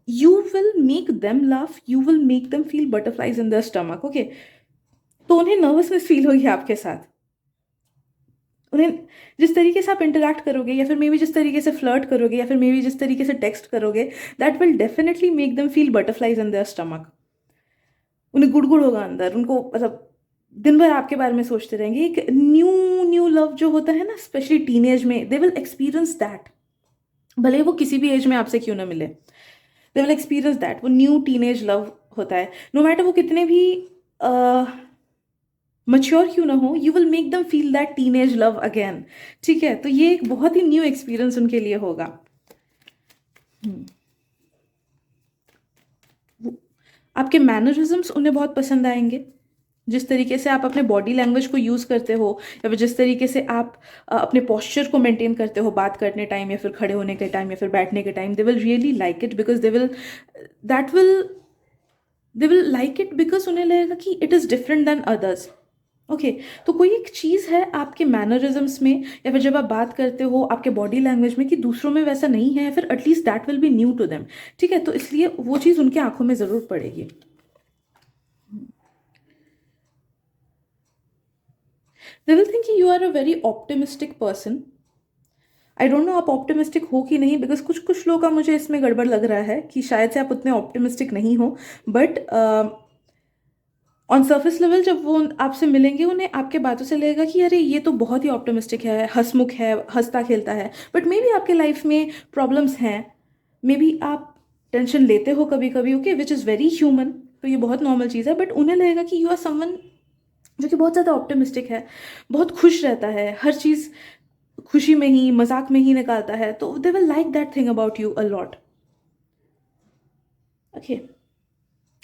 you will make them laugh, you will make them feel butterflies in their stomach. Okay, तो उन्हें नर्वसनेस फील होगी आपके साथ, उन्हें जिस तरीके से आप इंटरेक्ट करोगे, या फिर मे बी जिस तरीके से फ्लर्ट करोगे, या फिर मे बी जिस तरीके से टेक्स्ट करोगे, that will definitely make them feel butterflies in their stomach. उन्हें गुड़गुड़ होगा अंदर, उनको मतलब दिन भर आपके बारे में सोचते रहेंगे। एक न्यू न्यू लव जो होता है ना, स्पेशली टीनेज में, दे विल एक्सपीरियंस दैट, भले वो किसी भी एज में आपसे क्यों ना मिले, दे विल एक्सपीरियंस दैट। वो न्यू टीनेज लव होता है, नो मैटर वो कितने भी मच्योर क्यों ना हो, you will make them feel that teenage love again. ठीक है, तो ये एक बहुत ही न्यू एक्सपीरियंस उनके लिए होगा। आपके मैनरिज्म्स उन्हें बहुत पसंद आएंगे, जिस तरीके से आप अपने बॉडी लैंग्वेज को यूज़ करते हो, या फिर जिस तरीके से आप अपने पोस्चर को मेंटेन करते हो बात करने टाइम, या फिर खड़े होने के टाइम, या फिर बैठने के time, they will really like it, because that will they will like it because उन्हें लगेगा कि it is different than others. Okay, तो कोई एक चीज़ है आपके मैनरिज्म्स में, या फिर जब आप बात करते हो आपके बॉडी लैंग्वेज में, कि दूसरों में वैसा नहीं है, या फिर at least that will be new to them. ठीक है, तो इसलिए वो चीज़ उनके आंखों में ज़रूर पड़ेगी। They will think you are a very optimistic person. I don't know आप ऑप्टिमिस्टिक हो कि नहीं, बिकॉज कुछ कुछ लोगों का मुझे इसमें गड़बड़ लग रहा है कि शायद से आप उतने ऑप्टिमिस्टिक नहीं हो, बट ऑन सर्फेस लेवल जब वो आपसे मिलेंगे, उन्हें आपके बातों से लगेगा कि अरे ये तो बहुत ही ऑप्टिमिस्टिक है, हंसमुख है, हंसता खेलता है। बट मे बी आपके लाइफ में प्रॉब्लम्स हैं, मे बी आप टेंशन लेते हो कभी कभी। Okay, which is very human, तो ये बहुत नॉर्मल चीज़ है। बट उन्हें लगेगा कि यू आर समवन जो कि बहुत ज़्यादा ऑप्टिमिस्टिक है, बहुत खुश रहता है, हर चीज़ खुशी में ही, मजाक में ही निकालता है, तो they will like that thing about you a lot. Okay,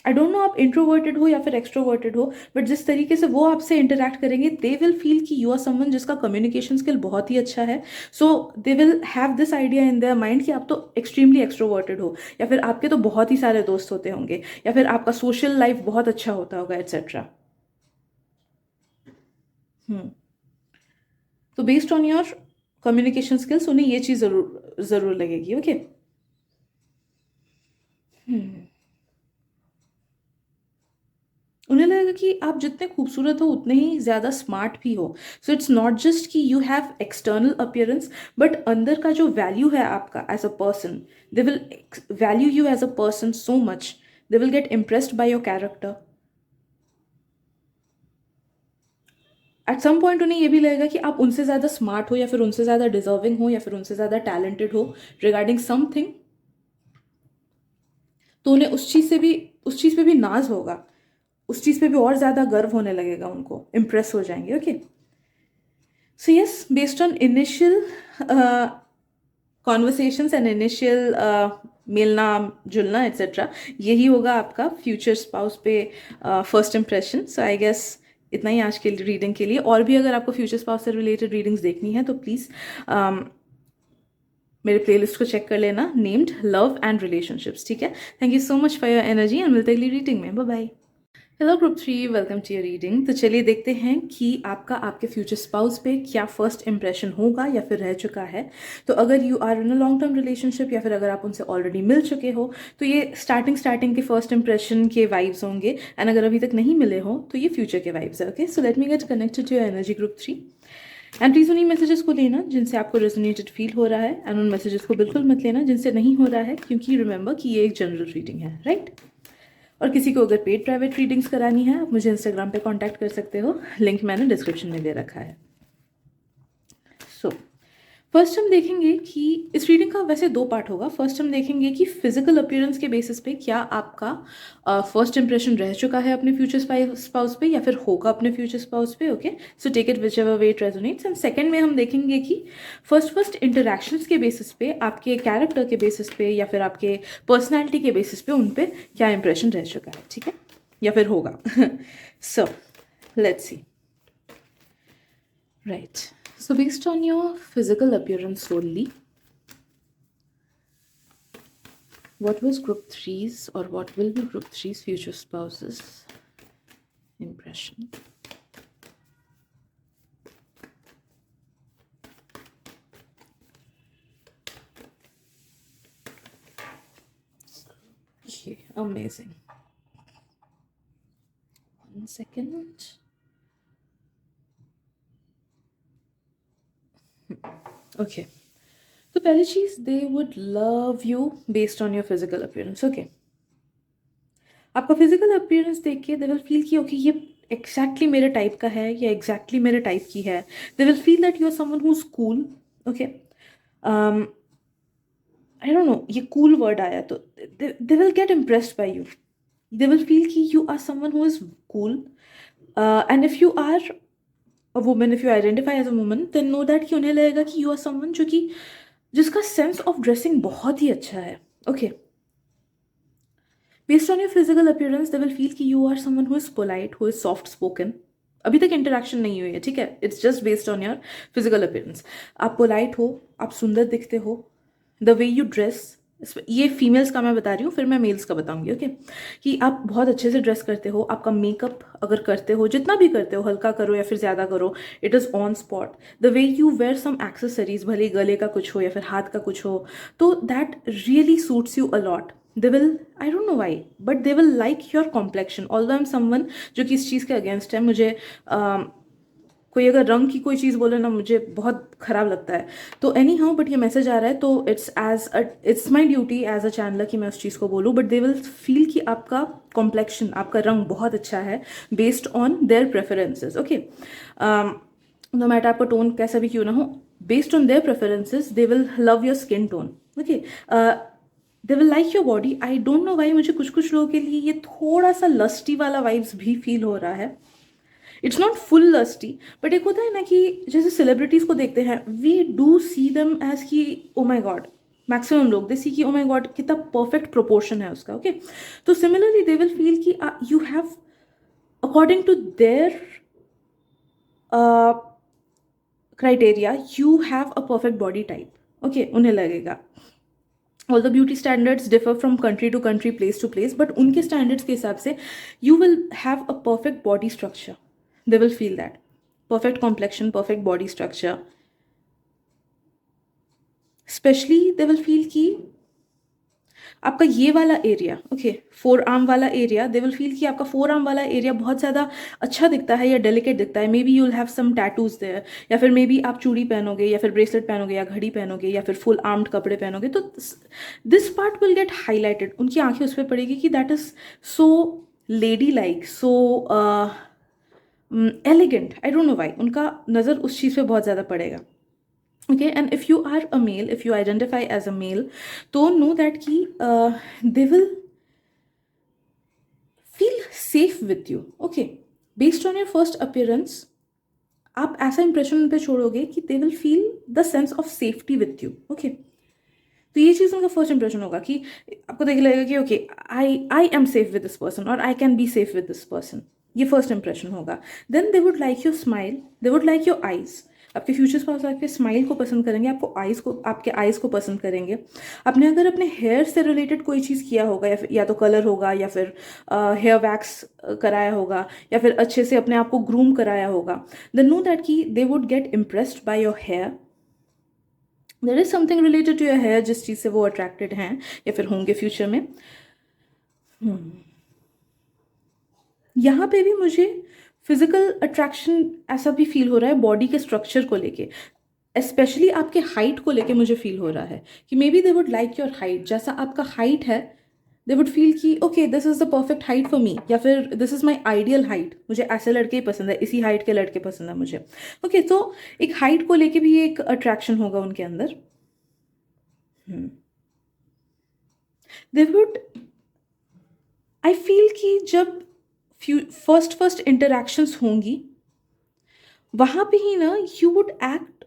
I don't know आप इंट्रोवर्टेड हो या फिर एक्सट्रोवर्टेड हो, बट जिस तरीके से वो आपसे इंटरेक्ट करेंगे दे विल फील कि यू आर समवन जिसका कम्युनिकेशन स्किल बहुत ही अच्छा है. So they will have this idea in their mind कि आप तो एक्सट्रीमली एक्सट्रोवर्टेड हो, या फिर आपके तो बहुत ही सारे दोस्त होते होंगे, या फिर आपका सोशल लाइफ बहुत अच्छा होता होगा एट्सेट्रा. तो based on your communication skills उन्हें ये चीज़ ज़रूर ज़रूर लगेगी. ओके. उन्हें लगेगा कि आप जितने खूबसूरत हो उतने ही ज़्यादा स्मार्ट भी हो. सो इट्स नॉट जस्ट कि you have external appearance, but अंदर का जो वैल्यू है आपका as a person, they will value you as a person so much, they will get impressed by your character. At some point उन्हें ये भी लगेगा कि आप उनसे ज़्यादा स्मार्ट हो, या फिर उनसे ज़्यादा डिजर्विंग हो, या फिर उनसे ज़्यादा टैलेंटेड हो रिगार्डिंग समथिंग. तो उन्हें उस चीज़ पे भी नाज होगा, उस चीज़ पे भी और ज़्यादा गर्व होने लगेगा, उनको इम्प्रेस हो जाएंगे. Okay. So yes, based on initial conversations and initial मिलना जुलना एट्सेट्रा, यही होगा आपका फ्यूचर स्पाउस पे first impression. So I guess इतना ही आज के रीडिंग के लिए. और भी अगर आपको फ्यूचर स्पाउस से रिलेटेड रीडिंग्स देखनी है तो प्लीज़ मेरे प्लेलिस्ट को चेक कर लेना, नेम्ड लव एंड रिलेशनशिप्स. ठीक है. Thank you so much for your energy and मिलते अगली रीडिंग में. Bye bye. Hello group 3, welcome to your reading. तो चलिए देखते हैं कि आपका आपके फ्यूचर स्पाउस पे क्या फर्स्ट इंप्रेशन होगा या फिर रह चुका है. तो अगर you are in a long term relationship, या फिर अगर आप उनसे ऑलरेडी मिल चुके हो, तो ये स्टार्टिंग के फर्स्ट इंप्रेशन के वाइब्स होंगे. एंड अगर अभी तक नहीं मिले हो तो ये फ्यूचर के वाइब्स है. Okay. So let me get connected to your energy group 3. And please उन्हीं मैसेजेस को लेना जिनसे आपको रेजोनेटेड फील हो रहा है, एंड उन मैसेजेस को बिल्कुल मत लेना जिनसे नहीं हो रहा है, क्योंकि रिमेंबर कि ये एक जनरल रीडिंग है, राइट. और किसी को अगर पेड प्राइवेट रीडिंग्स करानी है, आप मुझे इंस्टाग्राम पे कांटेक्ट कर सकते हो, लिंक मैंने डिस्क्रिप्शन में दे रखा है. सो फर्स्ट हम देखेंगे कि इस रीडिंग का वैसे 2 पार्ट होगा. फर्स्ट हम देखेंगे कि फिजिकल अपीयरेंस के बेसिस पे क्या आपका फर्स्ट इंप्रेशन रह चुका है अपने फ्यूचर स्पाउस पे, या फिर होगा अपने फ्यूचर स्पाउस पे. Okay. So take it whichever way it resonates. And second में हम देखेंगे कि फर्स्ट इंटरेक्शंस के बेसिस पे, आपके कैरेक्टर के बेसिस पे, या फिर आपके पर्सनैलिटी के बेसिस पे उन पे क्या इंप्रेशन रह चुका है. ठीक है, या फिर होगा. So let's see. Right. So based on your physical appearance solely, what was group 3's or what will be group 3's future spouse's impression? Okay, amazing. One second. Okay. तो पहली चीज, they would love you based on your physical appearance. Okay. आपका physical appearance देख के they will feel कि okay ये exactly मेरे type का है, या एग्जैक्टली मेरे टाइप की है. They will feel that you are someone who is cool. Okay. I don't know, ये कूल वर्ड आया तो they will get impressed by you. They will feel कि you are someone who is cool. And if you are a woman, if you identify as a woman, then know that कि उन्हें लगेगा कि you are someone जिसका sense of dressing बहुत ही अच्छा है. Okay. Based on your physical appearance they will feel कि you are someone who is polite, who is soft spoken. अभी तक इंटरेक्शन नहीं हुई है, ठीक है. It's just based on your physical appearance. आप पोलाइट हो, आप सुंदर दिखते हो, द वे यू ड्रेस. ये फीमेल्स का मैं बता रही हूँ, फिर मैं मेल्स का बताऊंगी. ओके. कि आप बहुत अच्छे से ड्रेस करते हो, आपका मेकअप अगर करते हो, जितना भी करते हो, हल्का करो या फिर ज़्यादा करो, it is on spot. The way you wear some accessories, भले गले का कुछ हो या फिर हाथ का कुछ हो, तो that really suits you a lot. They will, I don't know Y, but they will like your complexion. Although I am someone जो कि इस चीज़ के अगेंस्ट है. मुझे कोई अगर रंग की कोई चीज़ बोले ना, मुझे बहुत ख़राब लगता है. तो एनी हाउ, बट ये मैसेज आ रहा है तो it's my duty as a channeler कि मैं उस चीज़ को बोलूँ. बट दे विल फील कि आपका कॉम्प्लेक्शन, आपका रंग बहुत अच्छा है based on their preferences. Okay. No matter आपका टोन कैसा भी क्यों ना हो, based on their preferences they will love your skin tone. Okay. They will like your body. I don't know why, मुझे कुछ लोगों के लिए ये थोड़ा सा लस्टी वाला वाइब्स भी फील हो रहा है. It's not full lusty, but एक होता है ना कि जैसे सेलिब्रिटीज़ को देखते हैं, we do see them as कि ओ माई गॉड, मैक्सिमम लोग दे सी कि ओ माय गॉड कितना परफेक्ट प्रोपोर्शन है उसका. ओके, तो सिमिलरली दे विल फील कि you have according to their criteria you have a perfect body type. Okay, उन्हें लगेगा. All the beauty standards differ from country to country, place to place, but उनके standards के हिसाब से you will have a perfect body structure. They will feel that perfect complexion, perfect body structure. Specially they will feel कि आपका ये वाला area, okay, four arm वाला area, they will feel कि आपका फोर आर्म वाला एरिया बहुत ज़्यादा अच्छा दिखता है या डेलिकेट दिखता है. Maybe you will have some tattoos there, या फिर मे बी आप चूड़ी पहनोगे या फिर ब्रेसलेट पहनोगे या घड़ी पहनोगे या फिर फुल आर्म्ड कपड़े पहनोगे, तो this part will get highlighted. उनकी आंखें उस पर पड़ेगी कि that is so lady like, so elegant. I don't know Y उनका नज़र उस चीज़ पे बहुत ज़्यादा पड़ेगा. Okay, and if you are a male, if you identify as a male, तो know that कि they will feel safe with you. Okay, based on your first appearance, आप ऐसा इंप्रेशन उन पे छोड़ोगे कि they will feel the sense of safety with you. Okay, तो ये चीज़ उनका फर्स्ट इंप्रेशन होगा कि आपको देख लगेगा कि okay I am safe with this person और I can be safe with this person. ये फर्स्ट इंप्रेशन होगा. Then they would like your smile, they would like your eyes. आपके फ्यूचर स्पाउस आपके स्माइल को पसंद करेंगे, आपको आइज़ को, आपके आइज़ को पसंद करेंगे. आपने अगर अपने हेयर से रिलेटेड कोई चीज़ किया होगा, या तो कलर होगा, या फिर हेयर वैक्स कराया होगा, या फिर अच्छे से अपने आप को ग्रूम कराया होगा, देन नो दैट कि they would get impressed by your hair. There is something related to your hair जिस चीज़ से वो अट्रैक्टेड हैं या फिर होंगे फ्यूचर में. यहाँ पे भी मुझे फिजिकल अट्रैक्शन ऐसा भी फील हो रहा है बॉडी के स्ट्रक्चर को लेके, स्पेशली आपके हाइट को लेके मुझे फील हो रहा है कि maybe they would like your height. जैसा आपका हाइट है दे वुड फील कि okay this is the perfect height for me, या फिर this is my ideal height. मुझे ऐसे लड़के ही पसंद है, इसी हाइट के लड़के पसंद है मुझे. ओके, तो एक हाइट को लेके भी एक अट्रैक्शन होगा उनके अंदर. दे वुड, आई फील कि जब फर्स्ट इंटरेक्शंस होंगी वहां पे ही ना you would act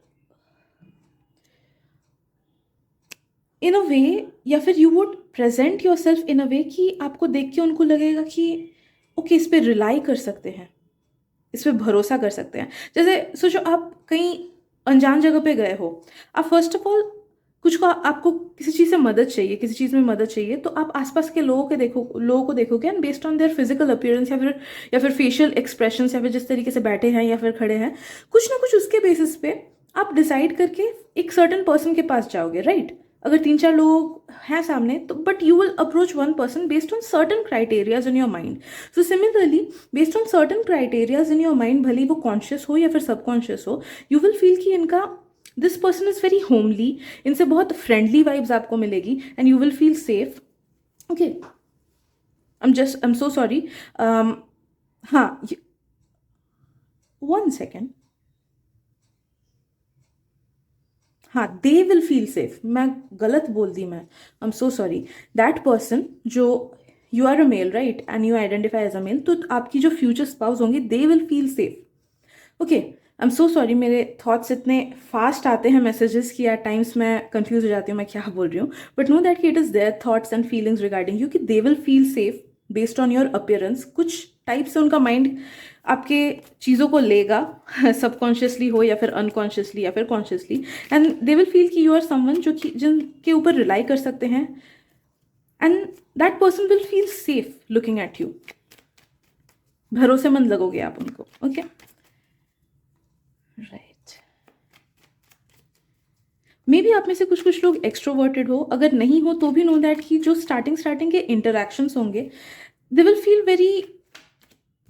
in a way, या फिर you would present yourself in a way कि आपको देख के उनको लगेगा कि ओके इस पर रिलाई कर सकते हैं, इस पर भरोसा कर सकते हैं. जैसे सोचो आप कहीं अनजान जगह पे गए हो, आप फर्स्ट ऑफ ऑल कुछ को आपको किसी चीज़ से मदद चाहिए, किसी चीज़ में मदद चाहिए, तो आप आसपास के लोगों को देखोगे and based on their physical appearance या फिर फेशियल एक्सप्रेशंस, या फिर जिस तरीके से बैठे हैं या फिर खड़े हैं, कुछ ना कुछ उसके बेसिस पे आप डिसाइड करके एक सर्टन पर्सन के पास जाओगे, राइट? अगर 3-4 लोग हैं सामने तो but you will approach one person based on certain criterias in your mind. So similarly based on certain criterias in your mind, भले वो कॉन्शियस हो या फिर सबकॉन्शियस हो, यू विल फील कि इनका this person is very homely, इनसे बहुत फ्रेंडली वाइब्स आपको मिलेगी and you will feel safe. Okay, I am so sorry. हाँ, 1 सेकेंड. हाँ, दे विल फील सेफ, मैं गलत बोल दी, मैं I am so sorry. That person जो you are a male right and you identify as a male, तो आपकी जो फ्यूचर स्पाउस होंगे they will feel safe. Okay, I am so sorry, मेरे थॉट्स इतने फास्ट आते हैं मैसेजेस कि एट टाइम्स मैं कंफ्यूज हो जाती हूँ मैं क्या बोल रही हूँ. बट नो दैट कि it is their thoughts and feelings regarding you कि they will feel safe based on your appearance. कुछ टाइप से उनका माइंड आपके चीज़ों को लेगा, सबकॉन्शियसली हो या फिर अनकॉन्शियसली या फिर consciously, and they will feel कि यू आर समवन जो कि जिनके ऊपर रिलाई कर सकते हैं, and that person will feel safe looking at you. भरोसेमंद लगोगे आप उनको. Okay, right. मे बी आप में से कुछ लोग एक्सट्रोवर्टेड हो, अगर नहीं हो तो भी नो दैट कि जो स्टार्टिंग के इंटरेक्शंस होंगे they will feel very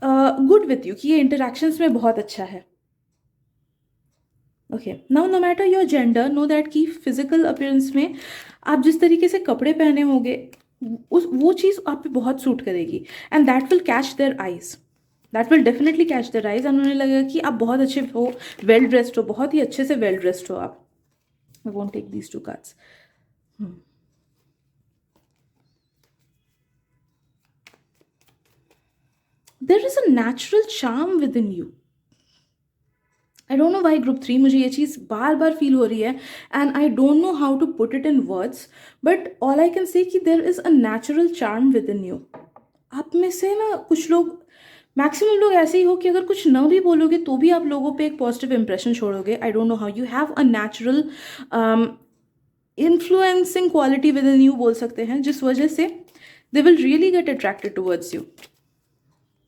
good with you, कि ये इंटरेक्शंस में बहुत अच्छा है. Okay, now no matter your gender, know that कि फिजिकल अपीयरेंस में आप जिस तरीके से कपड़े पहने होंगे वो चीज़ आप पे बहुत सूट करेगी and that will catch their eyes. That will definitely catch their eyes and उन्हें लगेगा कि आप बहुत अच्छे हो, वेल ड्रेस्ड हो, बहुत ही अच्छे से वेल ड्रेस्ड हो आप. I won't take these 2 cards. There is a natural charm within you. I don't know why group 3 मुझे ये चीज़ बार बार फील हो रही है, and I don't know how to put it in words, but all I can say कि there is a natural charm within you. आप में से ना कुछ लोग, मैक्सिमम लोग ऐसे ही हो कि अगर कुछ ना भी बोलोगे तो भी आप लोगों पे एक पॉजिटिव इंप्रेशन छोड़ोगे। I don't know how you have a natural influencing quality within you बोल सकते हैं, जिस वजह से they will really get attracted towards you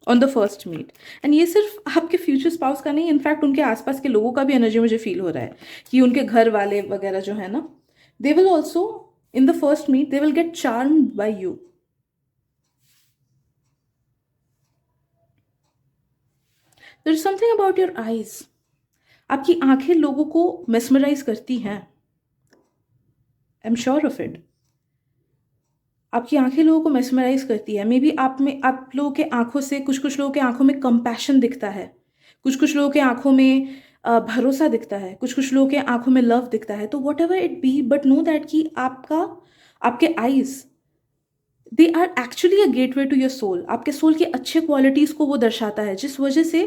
on the first meet. And ये सिर्फ आपके फ्यूचर स्पाउस का नहीं, इनफैक्ट उनके आसपास के लोगों का भी एनर्जी मुझे फील हो रहा है कि उनके घर वाले वगैरह जो है ना, they will also in the first meet they will get charmed by you. There is something about your eyes. आपकी आंखें लोगों को मेस्मराइज करती हैं, I am sure of it. आपकी आंखें लोगों को मेस्मराइज करती है। मे बी आप लोगों के आंखों से कुछ लोगों के आंखों में कंपैशन दिखता है, कुछ लोगों के आंखों में भरोसा दिखता है, कुछ लोगों के आंखों में लव दिखता है। तो whatever it be, but know that कि आपके eyes they are actually a gateway to your soul. आपके सोल की अच्छे क्वालिटीज को वो दर्शाता है, जिस वजह से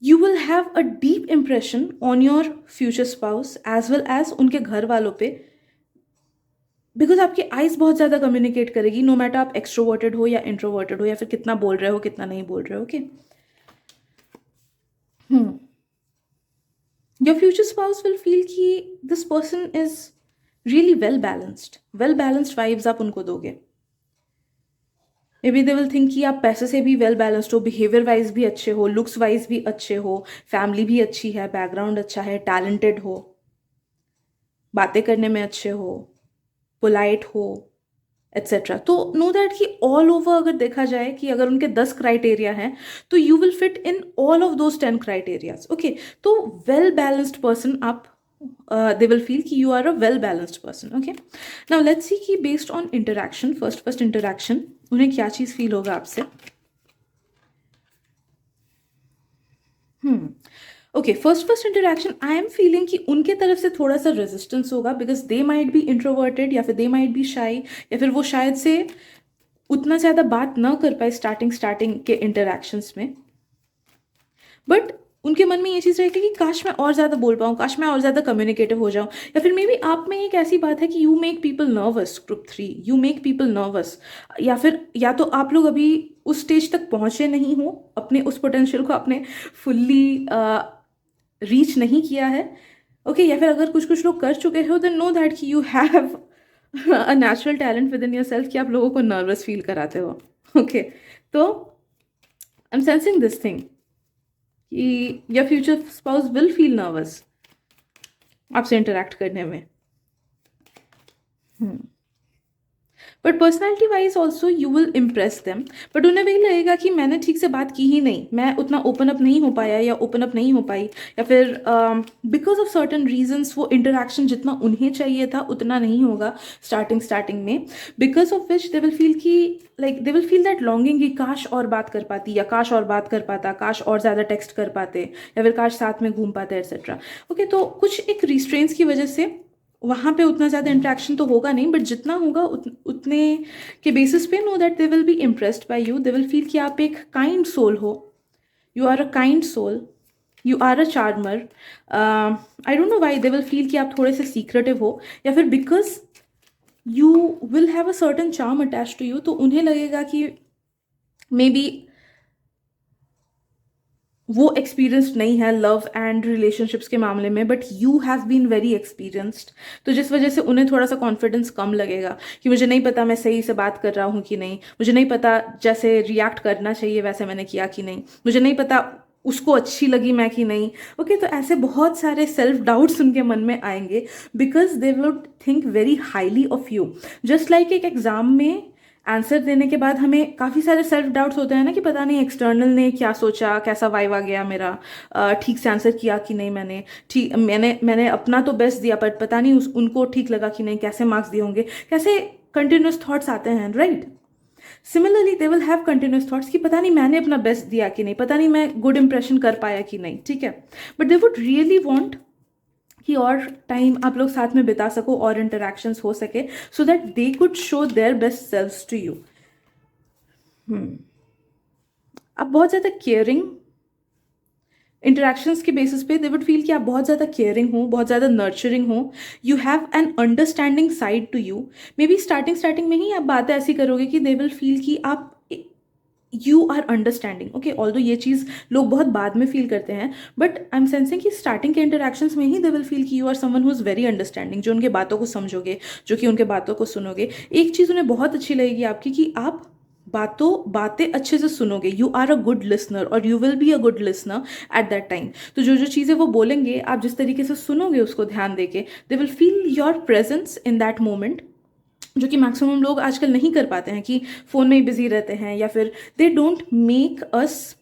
you will have a deep impression on your future spouse as well as उनके घर वालों पे, बिकॉज आपकी आइज बहुत ज़्यादा कम्युनिकेट करेगी, नो मैटर आप एक्सट्रोवर्टेड हो या इंट्रोवर्टेड हो या फिर कितना बोल रहे हो कितना नहीं बोल रहे हो। Okay, your future spouse will feel कि this person is really well balanced vibes आप उनको दोगे। Maybe they will think कि आप पैसे से भी वेल बैलेंस्ड हो, बिहेवियर वाइज भी अच्छे हो, लुक्स वाइज भी अच्छे हो, फैमिली भी अच्छी है, बैकग्राउंड अच्छा है, टैलेंटेड हो, बातें करने में अच्छे हो, पोलाइट हो, एट्सेट्रा। तो नो दैट कि ऑल ओवर अगर देखा जाए कि अगर उनके 10 क्राइटेरिया हैं तो you will fit in all of those 10 criterias. Okay, तो वेल बैलेंस्ड पर्सन आप दे विल फील कि you are a well balanced person. Okay, now let's see कि based on interaction, first interaction उन्हें क्या चीज़ feel होगा आपसे। Okay, first interaction I am feeling कि उनके तरफ से थोड़ा सा रेजिस्टेंस होगा, because they might be introverted या फिर दे माइट बी शाई, या फिर वो शायद से उतना ज़्यादा बात ना कर पाए स्टार्टिंग के इंटरेक्शंस में। बट उनके मन में ये चीज़ रहेगी कि काश मैं और ज़्यादा बोल पाऊँ, काश मैं और ज़्यादा कम्युनिकेटिव हो जाऊँ, या फिर मे बी आप में एक ऐसी बात है कि you make people nervous. Group 3, you make people nervous, या फिर या तो आप लोग अभी उस स्टेज तक पहुँचे नहीं हो, अपने उस पोटेंशियल को आपने फुल्ली रीच नहीं किया है। ओके, या फिर अगर कुछ लोग कर चुके हो, देन नो दैट कि you have a natural talent with in your self कि आप लोगों को नर्वस फील कराते हो। ओके, तो I am sensing this thing कि your future spouse will feel nervous आपसे इंटरेक्ट करने में। But personality wise also you will impress them, but उन्हें वही लगेगा कि मैंने ठीक से बात की ही नहीं, मैं उतना ओपन अप नहीं हो पाया या ओपन अप नहीं हो पाई, या फिर बिकॉज ऑफ सर्टन रीजन्स वो इंटरेक्शन जितना उन्हें चाहिए था उतना नहीं होगा स्टार्टिंग में, because of which they will feel कि like they will feel that longing कि काश और बात कर पाती, या काश और बात कर पाता, काश और ज़्यादा टेक्स्ट कर पाते, या फिर काश साथ में घूम पाते, एक्सेट्रा। ओके, तो कुछ एक रिस्ट्रेंट्स की वजह से वहाँ पे उतना ज़्यादा इंट्रैक्शन तो होगा नहीं, बट जितना होगा उतने के बेसिस पे know that they will be impressed by you. They will feel कि आप एक काइंड सोल हो, you are a kind soul, you are a charmer. I don't know why they will feel कि आप थोड़े से सीक्रेटिव हो, या फिर because you will have a certain charm attach to you, तो उन्हें लगेगा कि मे बी वो एक्सपीरियंस्ड नहीं है लव एंड रिलेशनशिप्स के मामले में, but you have been very experienced. तो जिस वजह से उन्हें थोड़ा सा कॉन्फिडेंस कम लगेगा कि मुझे नहीं पता मैं सही से बात कर रहा हूँ कि नहीं, मुझे नहीं पता जैसे रिएक्ट करना चाहिए वैसे मैंने किया कि नहीं, मुझे नहीं पता उसको अच्छी लगी मैं कि नहीं। ओके, तो ऐसे बहुत सारे सेल्फ डाउट्स उनके मन में आएंगे, because they will think very highly of you. Just like एक एग्जाम में आंसर देने के बाद हमें काफ़ी सारे सेल्फ डाउट्स होते हैं ना, कि पता नहीं एक्सटर्नल ने क्या सोचा, कैसा वाइव आ गया मेरा, ठीक से आंसर किया कि नहीं मैंने, ठीक मैंने अपना तो बेस्ट दिया, पर पता नहीं उनको ठीक लगा कि नहीं, कैसे मार्क्स दिए होंगे, कैसे कंटिन्यूस थॉट्स आते हैं, right. Similarly they will have continuous thoughts कि पता नहीं मैंने अपना बेस्ट दिया कि नहीं, पता नहीं मैं गुड इंप्रेशन कर पाया कि नहीं, ठीक है। But they would really want कि और टाइम आप लोग साथ में बिता सको और इंटरेक्शंस हो सके, so that they could show their best selves to you. आप बहुत ज़्यादा केयरिंग, इंटरेक्शंस के बेसिस पे दे वुड फील कि आप बहुत ज़्यादा केयरिंग हो, बहुत ज़्यादा नर्चरिंग हो, you have an understanding side to you. Maybe starting में ही आप बातें ऐसी करोगे कि दे विल फील कि आप you are understanding. Okay, although ये चीज़ लोग बहुत बाद में फील करते हैं, बट आई एम सेंसिंग कि स्टार्टिंग के इंटरेक्शंस में ही दे विल फील कि you are someone who is very understanding, जो उनके बातों को समझोगे, जो कि उनके बातों को सुनोगे। एक चीज़ उन्हें बहुत अच्छी लगेगी आपकी कि आप बातें अच्छे से सुनोगे, you are a good listener और you will be a good listener at that time. तो जो जो चीज़ें वो बोलेंगे आप जिस तरीके से सुनोगे उसको ध्यान देके, दे will feel your presence in that moment, जो कि मैक्सिमम लोग आजकल नहीं कर पाते हैं, कि फ़ोन में ही बिजी रहते हैं, या फिर they don't make us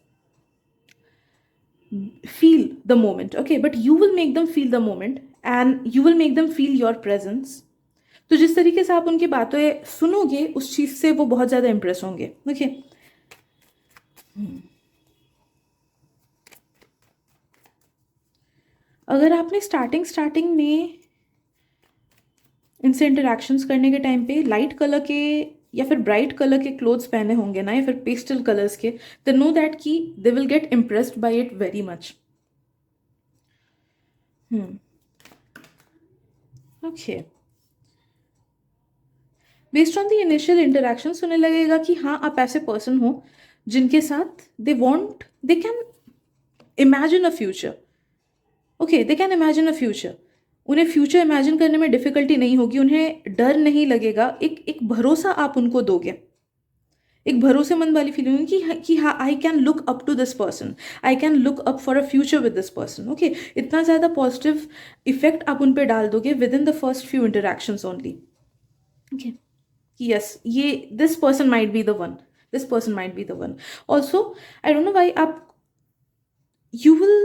feel the moment. Okay, but you will make them feel the moment and you will make them feel your presence. तो जिस तरीके से आप उनकी बातें सुनोगे उस चीज़ से वो बहुत ज़्यादा इंप्रेस होंगे। ओके, अगर आपने स्टार्टिंग में इनसे इंटरेक्शंस करने के टाइम पे लाइट कलर के या फिर ब्राइट कलर के क्लोथ्स पहने होंगे ना, या फिर पेस्टल कलर्स के, तो नो दैट कि they will get impressed bye it very much. Okay, based on the initial interaction उन्हें लगेगा कि हाँ आप ऐसे पर्सन हो जिनके साथ they can imagine a future. Okay, they can imagine a future, उन्हें फ्यूचर इमेजिन करने में डिफिकल्टी नहीं होगी, उन्हें डर नहीं लगेगा, एक भरोसा आप उनको दोगे, एक भरोसेमंद वाली फीलिंग होगी कि हाँ I can look up to this person, I can look up for a future with this person. Okay, इतना ज़्यादा पॉजिटिव इफेक्ट आप उन पर डाल दोगे with in the first few interactions only. Okay, yes, this person might be the one, this person might be the one. Also, I don't know why आप you will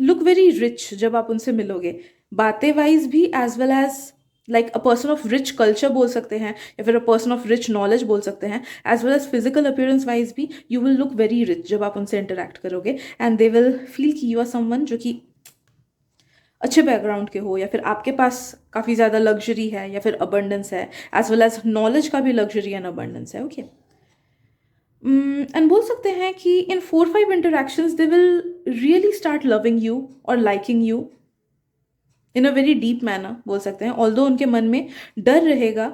look very rich जब आप उनसे मिलोगे, बातें wise भी as well as like a person of rich culture बोल सकते हैं, या फिर a person of rich knowledge बोल सकते हैं, as well as physical appearance wise भी you will look very rich जब आप उनसे इंटरेक्ट करोगे, एंड दे विल फील कि यू आर समवन जो कि अच्छे बैकग्राउंड के हो, या फिर आपके पास काफ़ी ज़्यादा लग्जरी है या फिर अबंडेंस है, एज वेल एज नॉलेज का भी लग्जरी एंड अबंडेंस है। ओके, एंड बोल सकते हैं कि इन 4-5 interactions they will really start loving you और liking you in a very deep manner बोल सकते हैं, ऑल्दो उनके मन में डर रहेगा,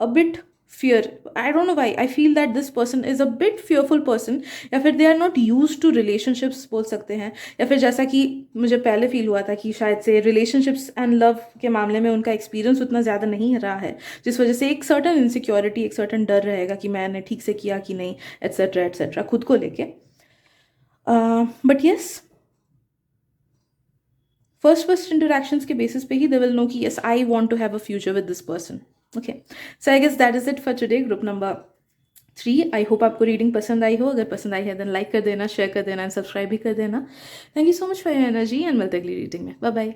a bit fear. I don't know why I feel that this person is a bit fearful person, या फिर they are not use to relationships बोल सकते हैं, या फिर जैसा कि मुझे पहले फील हुआ था कि शायद से रिलेशनशिप्स एंड लव के मामले में उनका एक्सपीरियंस उतना ज़्यादा नहीं रहा है, जिस वजह से एक सर्टन इनसिक्योरिटी, एक सर्टन डर रहेगा कि मैंने ठीक से किया कि नहीं, एट्सेट्रा खुद को लेके। बट येस, फर्स्ट इंटरेक्शंस के बेसिस पे ही दे विल नो कि yes I want to have a future with this person. Okay, so I guess that is it for today, group number 3। I hope आपको reading पसंद आई हो, अगर पसंद आई है देन लाइक कर देना, शेयर कर देना एंड सब्सक्राइब भी कर देना। Thank you so much for your energy and मिलते अगली रीडिंग में। Bye bye.